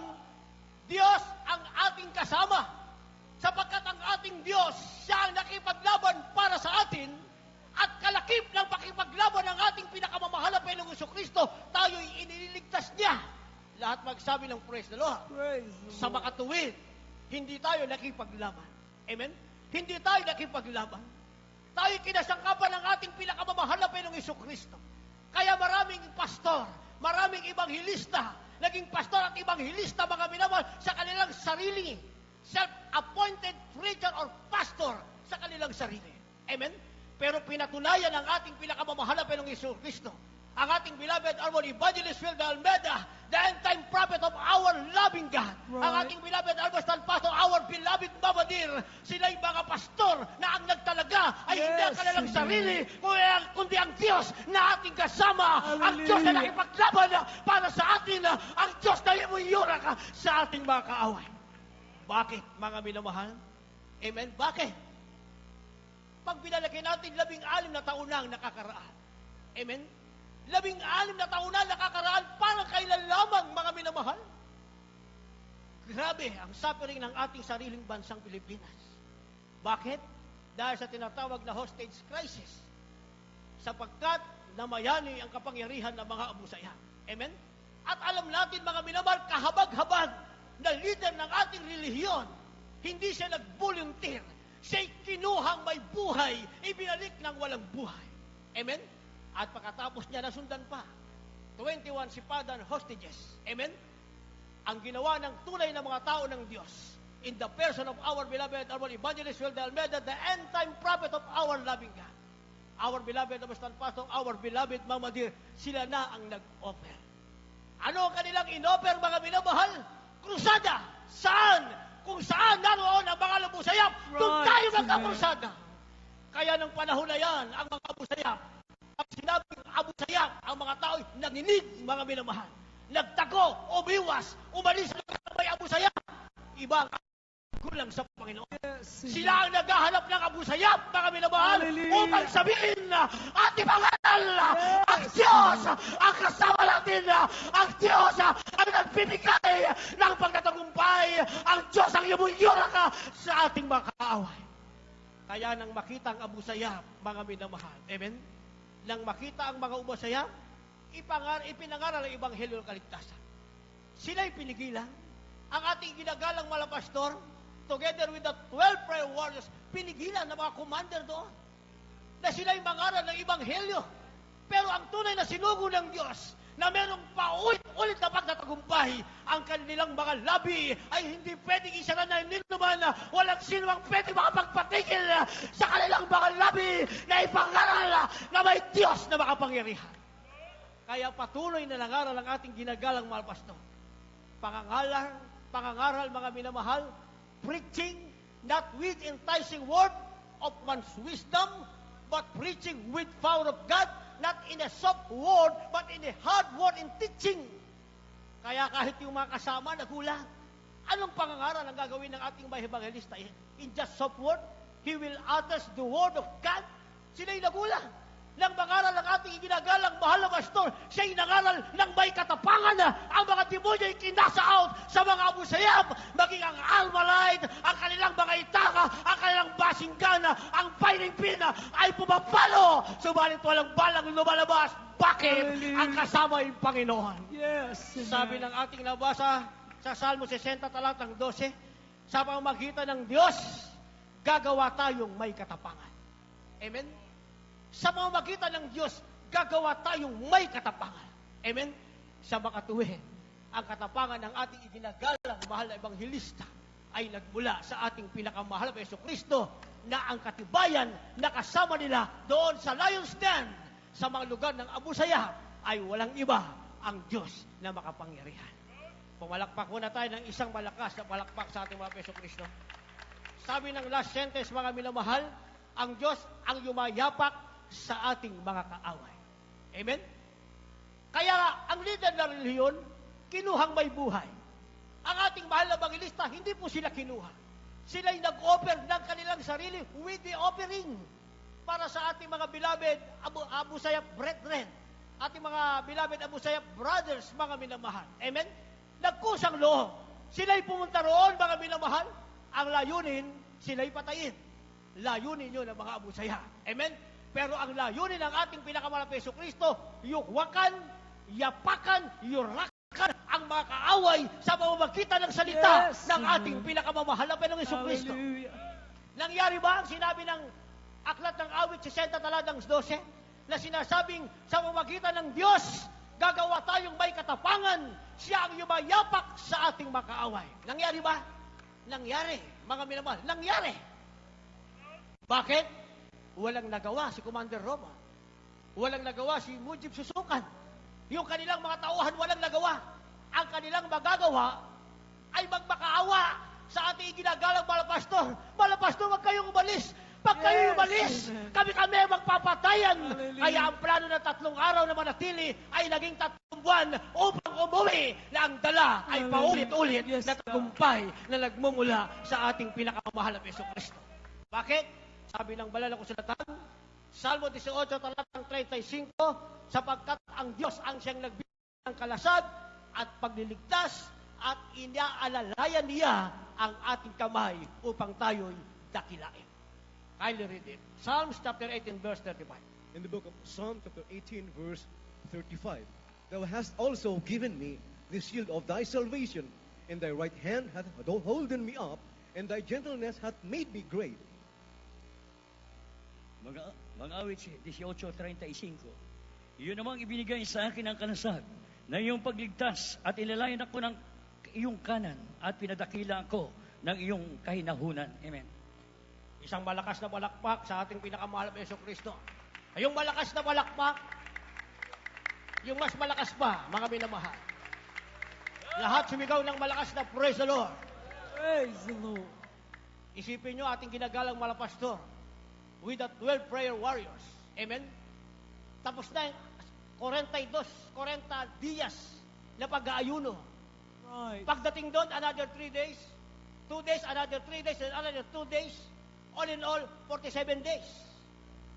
Diyos ang ating kasama. Sapagkat ang ating Diyos, siya ang nakipaglaban para sa atin, at kalakip ng pakipaglaban ng ating pinakamamahal na Panginoong Jesucristo, tayo'y iniligtas niya. Lahat magsabi ng praise the Lord. Sa makatuwid, hindi tayo nakipaglaban. Amen? Hindi tayo nakipaglaban. Tayo kinasangkapan ng ating pinakamamahal na Panginoong Jesucristo. Kaya maraming pastor, maraming ibanghilista, naging pastor at ibanghilista, mga minamahal, sa kanilang sarili. Self-appointed preacher or pastor sa kanilang sarili. Amen? Pero pinatunayan ng ating pinakamamahal na Panginoong Jesucristo, ang ating beloved Armor Evangelist Phil de Almeida, the end-time prophet of our loving God. Right. Ang ating beloved Arbastan Pastor, our beloved Mama Dear, sila'y mga pastor na ang nagtalaga ay hindi ang kanilang sarili, kundi ang Diyos na ating kasama. Hallelujah. Ang Diyos na nakipaglaban para sa atin, ang Diyos na imuyura ka sa ating mga kaaway. Bakit, mga minamahal? Amen? Bakit? Pag binalagay natin, 16 na taon na ang nakakaraan. Amen? 16 na taon na nakakaraan, parang kailan lamang, mga minamahal. Grabe ang suffering ng ating sariling bansang Pilipinas. Bakit? Dahil sa tinatawag na hostage crisis. Sapagkat namayani ang kapangyarihan ng mga Abu Sayyaf. Amen? At alam natin, mga minamahal, kahabag-habag na leader ng ating relihiyon, hindi siya nag-volunteer. Siya'y kinuhang may buhay, ibinalik ng walang buhay. Amen? At pagkatapos niya, nasundan pa. 21 sipadan hostages. Amen? Ang ginawa ng tunay na mga tao ng Diyos, in the person of our beloved, our evangelist, Phil de Almeida, the end-time prophet of our loving God. Our beloved Abastan Pastor, our beloved Mama Dear, sila na ang nag-offer. Ano ang kanilang in-offer, mga minamahal? Krusada. Saan? Kung saan naroon ang mga Abu Sayyaf, doon tayo magkakrusada. Kaya ng panahon na yan, ang mga Abu Sayyaf, pag sinabing Abu Sayyaf, ang mga tao nanginig, mga minamahal. Nagtago, umiwas, umalis na may Abu Sayyaf. Iba ang kulang sa Panginoon. Sila ang naghahanap ng Abu Sayyaf, mga minamahal, upang sabihin na ating pangalan, ang Diyos ang kasama natin, ang Diyos ang nagbibigay ng pagtatagumpay, ang Diyos ang yumuyura ka sa ating mga kaaway. Kaya nang makita ang Abu Sayyaf, mga minamahal, amen? Nang makita ang mga Abu Sayyaf, ipinangaral ang Ebanghelyo ng Kaligtasan. Sila'y pinigilan. Ang ating ginagalang mga pastor, together with the 12 prayer warriors, pinigilan ng mga commander doon na sila'y mangaral ng Ebanghelyo. Pero ang tunay na sinugo ng Diyos na merong paulit-ulit na pagtatagumpay, ang kanilang mga labi ay hindi pwedeng isara na ninuman, walang sino ang pwedeng makapagpatigil sa kanilang mga labi na ipangaral na may Diyos na makapangyarihan. Kaya patuloy na nangaral ang ating ginagalang mga pastor. Pangangaral, mga minamahal, preaching not with enticing word of man's wisdom, but preaching with power of God, not in a soft word, but in a hard word in teaching. Kaya kahit yung mga kasama nagulat, anong pangangaral ang gagawin ng ating mga evangelista? In just soft word, he will utter the word of God. Sila'y nagulat. Nang mangaral ng ating ginagalang mahal na pastor, siya'y nangaral ng may katapangan na ang mga demonyo ay kinasa out sa mga Abu Sayyaf, maging ang Almalite, ang kanilang mga itaka, ang kanilang basinggana, ang firing pin ay pumapalo, subalit walang balang lumalabas. Bakit? Ang kasama ay Panginoon. Yes. Sabi ng ating nabasa sa Salmo 60 talatang 12, sa pamamagitan ng Diyos, gagawa tayong may katapangan. Amen? Sa pamamagitan ng Diyos, gagawa tayong may katapangan. Amen? Sa makatuwid, ang katapangan ng ating iginagalang mahal na ebanghilista ay nagmula sa ating pinakamahal na Jesucristo na ang katibayan na kasama nila doon sa Lion's Den sa mga lugar ng Abu Sayyaf ay walang iba ang Diyos na makapangyarihan. Pumalakpak muna tayo ng isang malakas na palakpak sa ating mga Jesucristo. Sabi ng last sentence, mga minamahal, ang Diyos ang yumayapak sa ating mga kaaway. Amen? Kaya ang leader ng relihiyon, kinuhang may buhay. Ang ating mahal na ebanghilista, hindi po sila kinuha. Sila'y nag-offer ng kanilang sarili with the offering para sa ating mga beloved Abu Sayyaf brethren, ating mga beloved Abu Sayyaf brothers, mga minamahal. Amen? Nagkusang loob. Sila'y pumunta roon, mga minamahal. Ang layunin, sila'y patayin. Layunin nyo ng mga Abu Sayyaf. Amen? Pero ang layunin ng ating pinakamahal na Jesucristo, yukwakan, yapakan, yurakan ang mga kaaway sa pamamagitan ng salita ng ating pinakamamahal na Panginoong Jesucristo. Nangyari ba ang sinabi ng Aklat ng Awit 60 talatang 12 na sinasabing sa pamamagitan ng Diyos, gagawa tayong may katapangan, siya ang yumayapak sa ating mga kaaway. Nangyari ba? Nangyari, mga minamahal. Nangyari. Bakit? Walang nagawa si Commander Roma. Walang nagawa si Mujib Susukan. Yung kanilang mga tauhan walang nagawa. Ang kanilang magagawa ay magmakaawa sa ating ginagalang Malapastor. Malapastor, wag kayong umalis. Pag kayo umalis, kami magpapatayan. Kaya ang plano ng 3 araw na manatili ay naging 3 buwan upang umuwi na ang dala ay paulit-ulit na tagumpay na nagmumula sa ating pinakamahal na Jesucristo. Bakit? Sabi ng banal na kasulatan, Salmo 18, talatang 35, sapagkat ang Diyos ang siyang nagbibigay ng kalasag at pagliligtas at inaalalayan niya ang ating kamay upang tayo'y dakilain. Kindly read it. Psalms chapter 18, verse 35. In the book of Psalm chapter 18, verse 35, Thou hast also given me the shield of thy salvation, and thy right hand hath holden me up, and thy gentleness hath made me great. Mga awit 18:35. Iyon namang ibinigay sa akin ang kalasag na iyong pagligtas at ilalayan ako ng iyong kanan at pinadakila ako ng iyong kahinahunan. Amen. Isang malakas na palakpak sa ating pinakamahal na Jesucristo. Ay, yung malakas na palakpak, yung mas malakas pa, mga minamahal. Lahat sumigaw ng malakas na praise the Lord. Praise the Lord. Isipin nyo ating ginagalang Malapastor with the 12 prayer warriors. Amen? Tapos na yung 40 dias na pag-aayuno. Right. Pagdating doon, another 3 days. 2 days, another 3 days, and another 2 days. All in all, 47 days.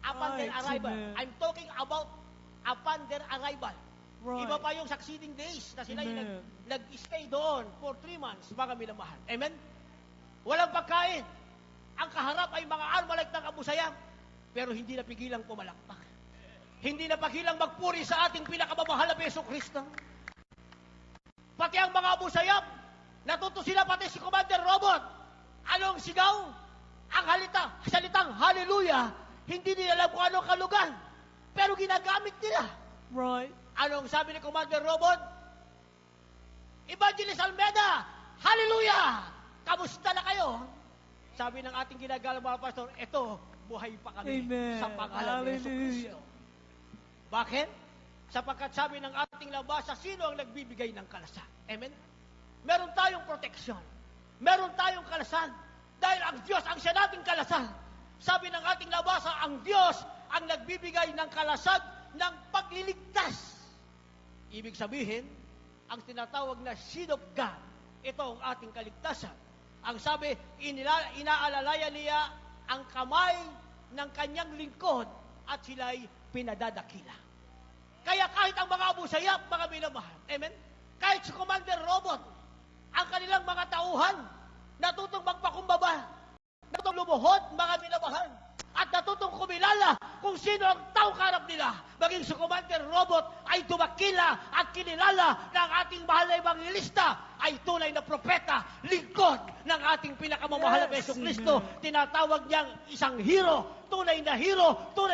Upon their arrival. Amen. I'm talking about upon their arrival. Right. Iba pa yung succeeding days na sila yung Amen. nag-stay doon for 3 months, mga minamahal. Amen? Walang pagkain. Ang kaharap ay mga armalite ng Abu Sayyaf, pero hindi napigilang pumalakpak. Hindi napigilang magpuri sa ating pinakamamahal na Jesucristo. Pati ang mga Abu Sayyaf, natuto sila pati si Commander Robot. Anong sigaw? Ang salitang hallelujah, hindi nila alam kung anong kalugan, pero ginagamit nila. Right. Anong sabi ni Commander Robot? Evangelist Almeida, hallelujah! Kamusta na kayo? Sabi ng ating ginagalang mga pastor, ito, buhay pa kami. Amen. Sa pangalan ni Hallelujah. Jesucristo. Bakit? Sapagkat sabi ng ating labasa, sino ang nagbibigay ng kalasag? Amen? Meron tayong proteksyon. Meron tayong kalasan. Dahil ang Diyos ang siya nating kalasan. Sabi ng ating labasa, ang Diyos ang nagbibigay ng kalasag ng pagliligtas. Ibig sabihin, ang tinatawag na shield of God, ito ang ating kaligtasan. Ang sabi, inaalalayan niya ang kamay ng kanyang lingkod at sila'y pinadadakila. Kaya kahit ang mga Abu Sayyaf, mga minamahal, amen? Kahit si Commander Robot, ang kanilang mga tauhan, natutong magpakumbaba, natutong lumuhod, mga minamahal, at natutong kumilala kung sino ang tao karap nila, maging si Commander Robot ay dumakila at kinilala ng ating mahal na ebangelista ay tunay na propeta, lingkod ng ating pinakamamahal na Yesu Kristo. Tinatawag niyang isang hero, tunay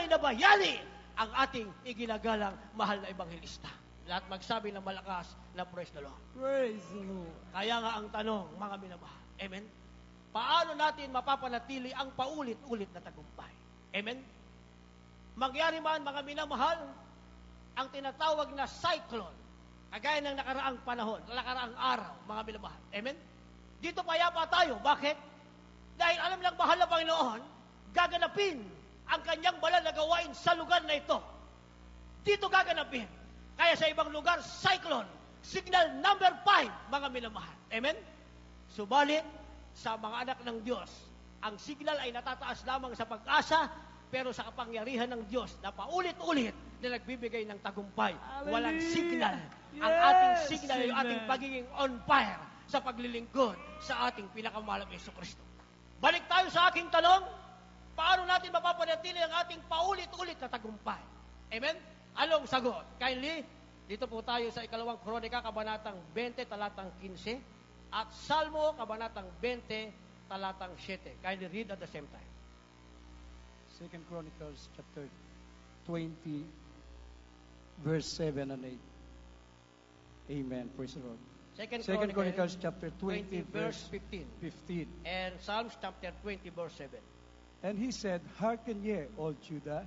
na bayani, ang ating iginagalang mahal na ebangelista. Lahat magsabi ng malakas na praise the Lord. Praise the Lord. Kaya nga ang tanong, mga minamahal, amen? Paano natin mapapanatili ang paulit-ulit na tagumpay? Amen? Mangyari man, mga minamahal, ang tinatawag na cyclone, kagaya ng nakaraang panahon, nakaraang araw, mga minamahal. Amen? Dito payapa tayo. Bakit? Dahil alam ng mahal na Panginoon, gaganapin ang kanyang banal na gawain sa lugar na ito. Dito gaganapin. Kaya sa ibang lugar, cyclone, signal number 5, mga minamahal. Amen? Subalit, sa mga anak ng Diyos, ang signal ay natataas lamang sa pag-asa, pero sa kapangyarihan ng Diyos na paulit-ulit na nagbibigay ng tagumpay. Walang signal. Ang ating signal ay yung ating pagiging on fire sa paglilingkod sa ating pinakamahal na Yesu Kristo. Balik tayo sa aking tanong, paano natin mapapanatili ang ating paulit-ulit na tagumpay? Amen? Anong sagot? Kindly, dito po tayo sa ikalawang Kronika, kabanatang 20, talatang 15, at Salmo, kabanatang 20, talatang 7. Kindly read at the same time. 2 Chronicles chapter 20, verse 7 and 8. Amen. Praise the Lord. 2 Chronicles chapter 20, verse 15. 15. And Psalms chapter 20, verse 7. And he said, Hearken ye, all Judah,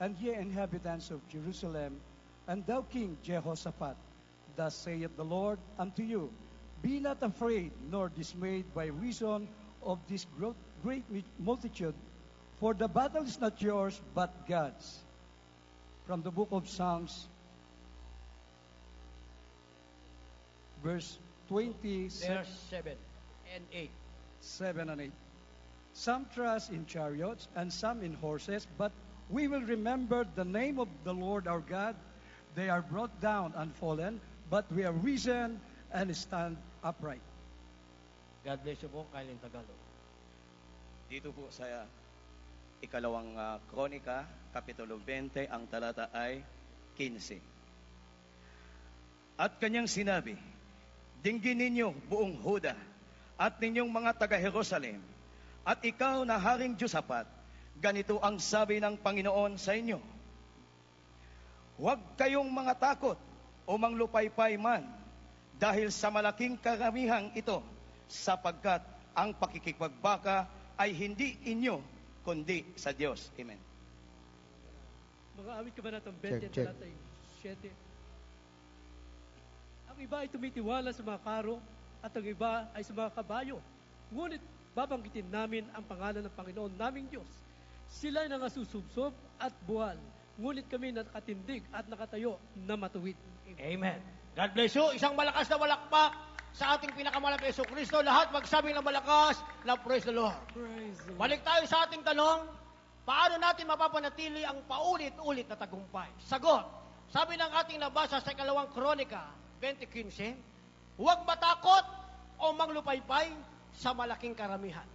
and ye inhabitants of Jerusalem, and thou King Jehoshaphat, thus saith the Lord unto you, Be not afraid nor dismayed by reason of this great multitude, for the battle is not yours, but God's. From the book of Psalms, verse 27. Verse 7 and 8. 7 and 8. Some trust in chariots and some in horses, but we will remember the name of the Lord our God. They are brought down and fallen, but we are risen and stand upright. God bless you po, Kylin Tagalog. Dito po sa ikalawang Kronika, Kapitulo 20, ang talata ay 15. At kanyang sinabi, Dinggin ninyo buong Huda at ninyong mga taga-Jerusalem, at ikaw na Haring Josapat, ganito ang sabi ng Panginoon sa inyo. Huwag kayong mga takot o manglupaypay man dahil sa malaking karamihang ito, sapagkat ang pakikipagbaka ay hindi inyo, kundi sa Diyos. Amen. Mga awit kabanatang 20, talatang 7. Ang iba ay tumitiwala sa mga karo at ang iba ay sa mga kabayo. Ngunit babanggitin namin ang pangalan ng Panginoon naming Diyos. Sila ay nangasusubsob at buwal. Ngunit kami nakatindig at nakatayo na matuwid. Amen. God bless you. Isang malakas na walakpak sa ating pinakamahal na Yesu Kristo. Lahat magsabi ng malakas na praise the Lord. Praise the Lord. Balik tayo sa ating tanong, paano natin mapapanatili ang paulit-ulit na tagumpay? Sagot, sabi ng ating nabasa sa ikalawang Kronika, 20:15, huwag matakot o manglupaypay sa malaking karamihan.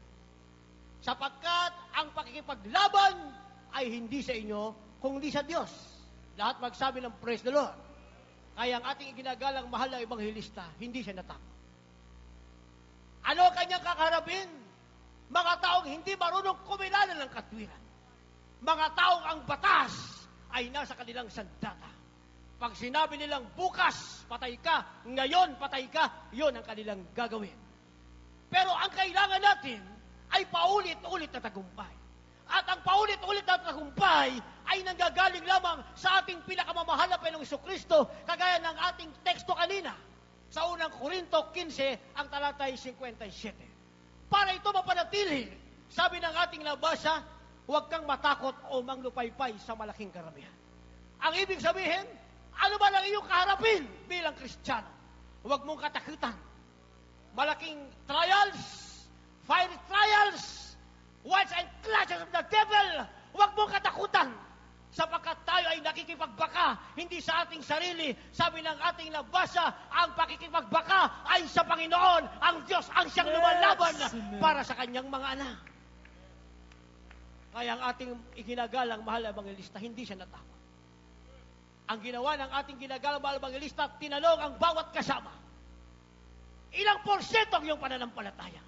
Sapagkat ang pakikipaglaban ay hindi sa inyo, kundi sa Diyos. Lahat magsabi ng praise the Lord. Kaya ang ating iginagalang mahal na ebanghilista, hindi siya natakot. Ano ang kanyang kakarapin? Mga taong hindi marunong kumilala ng katwiran. Mga taong ang batas ay nasa kanilang sandata. Pag sinabi nilang bukas, patay ka, ngayon, patay ka, yon ang kanilang gagawin. Pero ang kailangan natin ay paulit-ulit na tagumpay. At ang paulit-ulit na tagumpay ay nanggagaling lamang sa ating pinakamamahal na Panginoong Jesucristo, kagaya ng ating teksto kanina sa unang Korinto 15, ang talatay 57. Para ito mapanatili, sabi ng ating nabasa, huwag kang matakot o manglupaypay sa malaking karamihan. Ang ibig sabihin, ano ba lang iyong kaharapin bilang Kristiyano? Huwag mong katakutan. Malaking trials, fiery trials, wiles and clashes of the devil, huwag mong katakutan. Sapagkat tayo ay nakikipagbaka, hindi sa ating sarili. Sabi ng ating nabasa, ang pakikipagbaka ay sa Panginoon, ang Diyos ang siyang lumalaban para sa kanyang mga anak. Kaya ang ating iginagalang mahal na ebanghilista, hindi siya natakot. Ang ginawa ng ating ginagalang mahal na evangelista, tinanong ang bawat kasama, ilang porsyento ang iyong pananampalataya?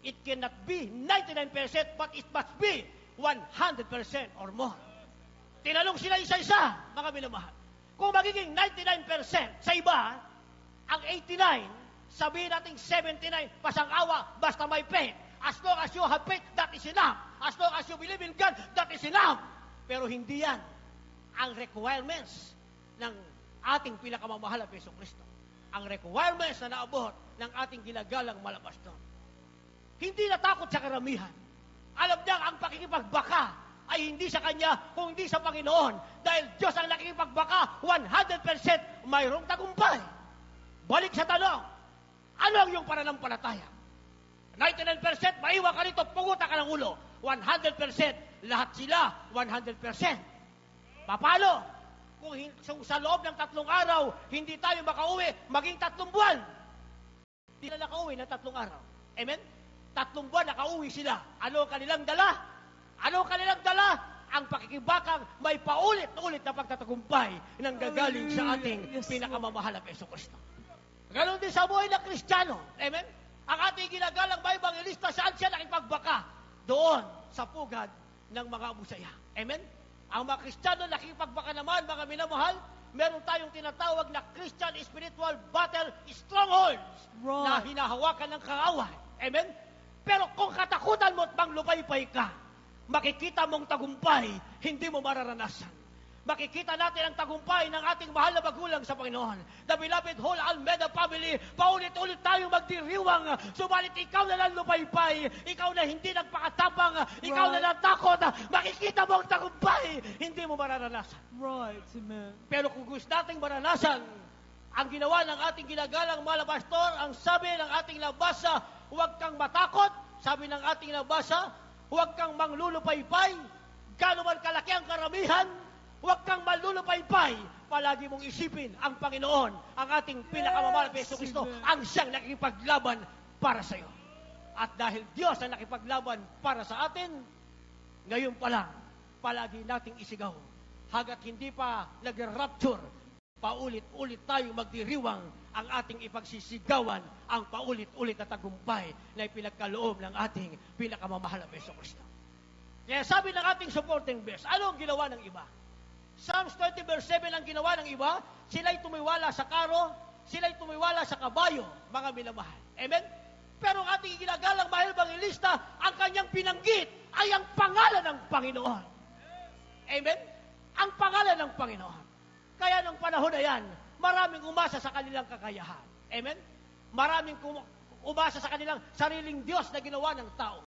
It cannot be 99%, but it must be 100% or more. Tinanong sila isa-isa, mga minamahal. Kung magiging 99% sa iba, ang 89, sabihin natin 79, pasang-awa, basta may faith. As long as you have faith, that is enough. As long as you believe in God, that is enough. Pero hindi yan ang requirements ng ating pinakamamahal na Hesus Kristo. Ang requirements na naabot ng ating ginagalang malabastor. Hindi natakot sa karamihan. Alam niya ang pakikipagbaka ay hindi sa Kanya, kung hindi sa Panginoon. Dahil Diyos ang nakikipagbaka, 100% mayroong tagumpay. Balik sa tanong, ano ang iyong pananampalataya? 99% maiwan ka rito, puguta ka ng ulo. 100%, lahat sila, 100%. Paano? Kung sa loob ng 3 araw, hindi tayo makauwi, maging 3 buwan. Hindi na nakauwi ng 3 araw. Amen? 3 buwan nakauwi sila. Ano ang kanilang dala? Ano ang kanilang dala? Ang pakikibakang may paulit-ulit na pagtatagumpay ng gagaling sa ating pinakamamahal na Hesus Kristo. Ganon din sa buhay ng Kristiyano. Amen? Ang ating ginagalang may evangelista, saan siya nakipagbaka? Doon, sa pugad ng mga abusaya. Amen? Ang mga Kristiyano nakipagbaka naman, mga minamahal, meron tayong tinatawag na Christian Spiritual Battle Strongholds na hinahawakan ng kaaway. Amen? Pero kung katakutan mo at manglupaypay ka, makikita mong tagumpay, hindi mo mararanasan. Makikita natin ang tagumpay ng ating mahal na magulang sa Panginoon. The beloved whole Almeida family, paulit-ulit tayong magdiriwang, subalit ikaw na lang lupaypay, ikaw na hindi nagpakatapang, ikaw na lang takot, makikita mo ang tagumpay, hindi mo mararanasan. Right, amen. Pero kung gusto nating maranasan ang ginawa ng ating ginagalang mahal na pastor, ang sabi ng ating nabasa, huwag kang matakot, sabi ng ating nabasa, huwag kang manglulupaypay, gano'n man kalaki ang karamihan, huwag kang malulupaypay, palagi mong isipin ang Panginoon, ang ating pinakamamahal na Hesus Kristo, ang siyang nakikipaglaban para sa iyo. At dahil Diyos ang nakipaglaban para sa atin, ngayon pa lang, palagi nating isigaw, hagat hindi pa nag-rapture, paulit-ulit tayong magdiriwang ang ating ipagsisigawan, ang paulit-ulit na tagumpay na ipinagkaloob ng ating pinakamamahal na Hesus Kristo. Kaya sabi ng ating supporting verse, ano ang ginawa ng iba? Psalms 20 verse 7 ang ginawa ng iba, sila'y tumiwala sa karo, sila'y tumiwala sa kabayo, mga minamahal. Amen? Pero ang ating ginagalang mahal evangelista, ang kanyang binanggit ay ang pangalan ng Panginoon. Amen? Ang pangalan ng Panginoon. Kaya nung panahon na yan, maraming umasa sa kanilang kakayahan. Amen? Maraming umasa sa kanilang sariling Diyos na ginawa ng tao.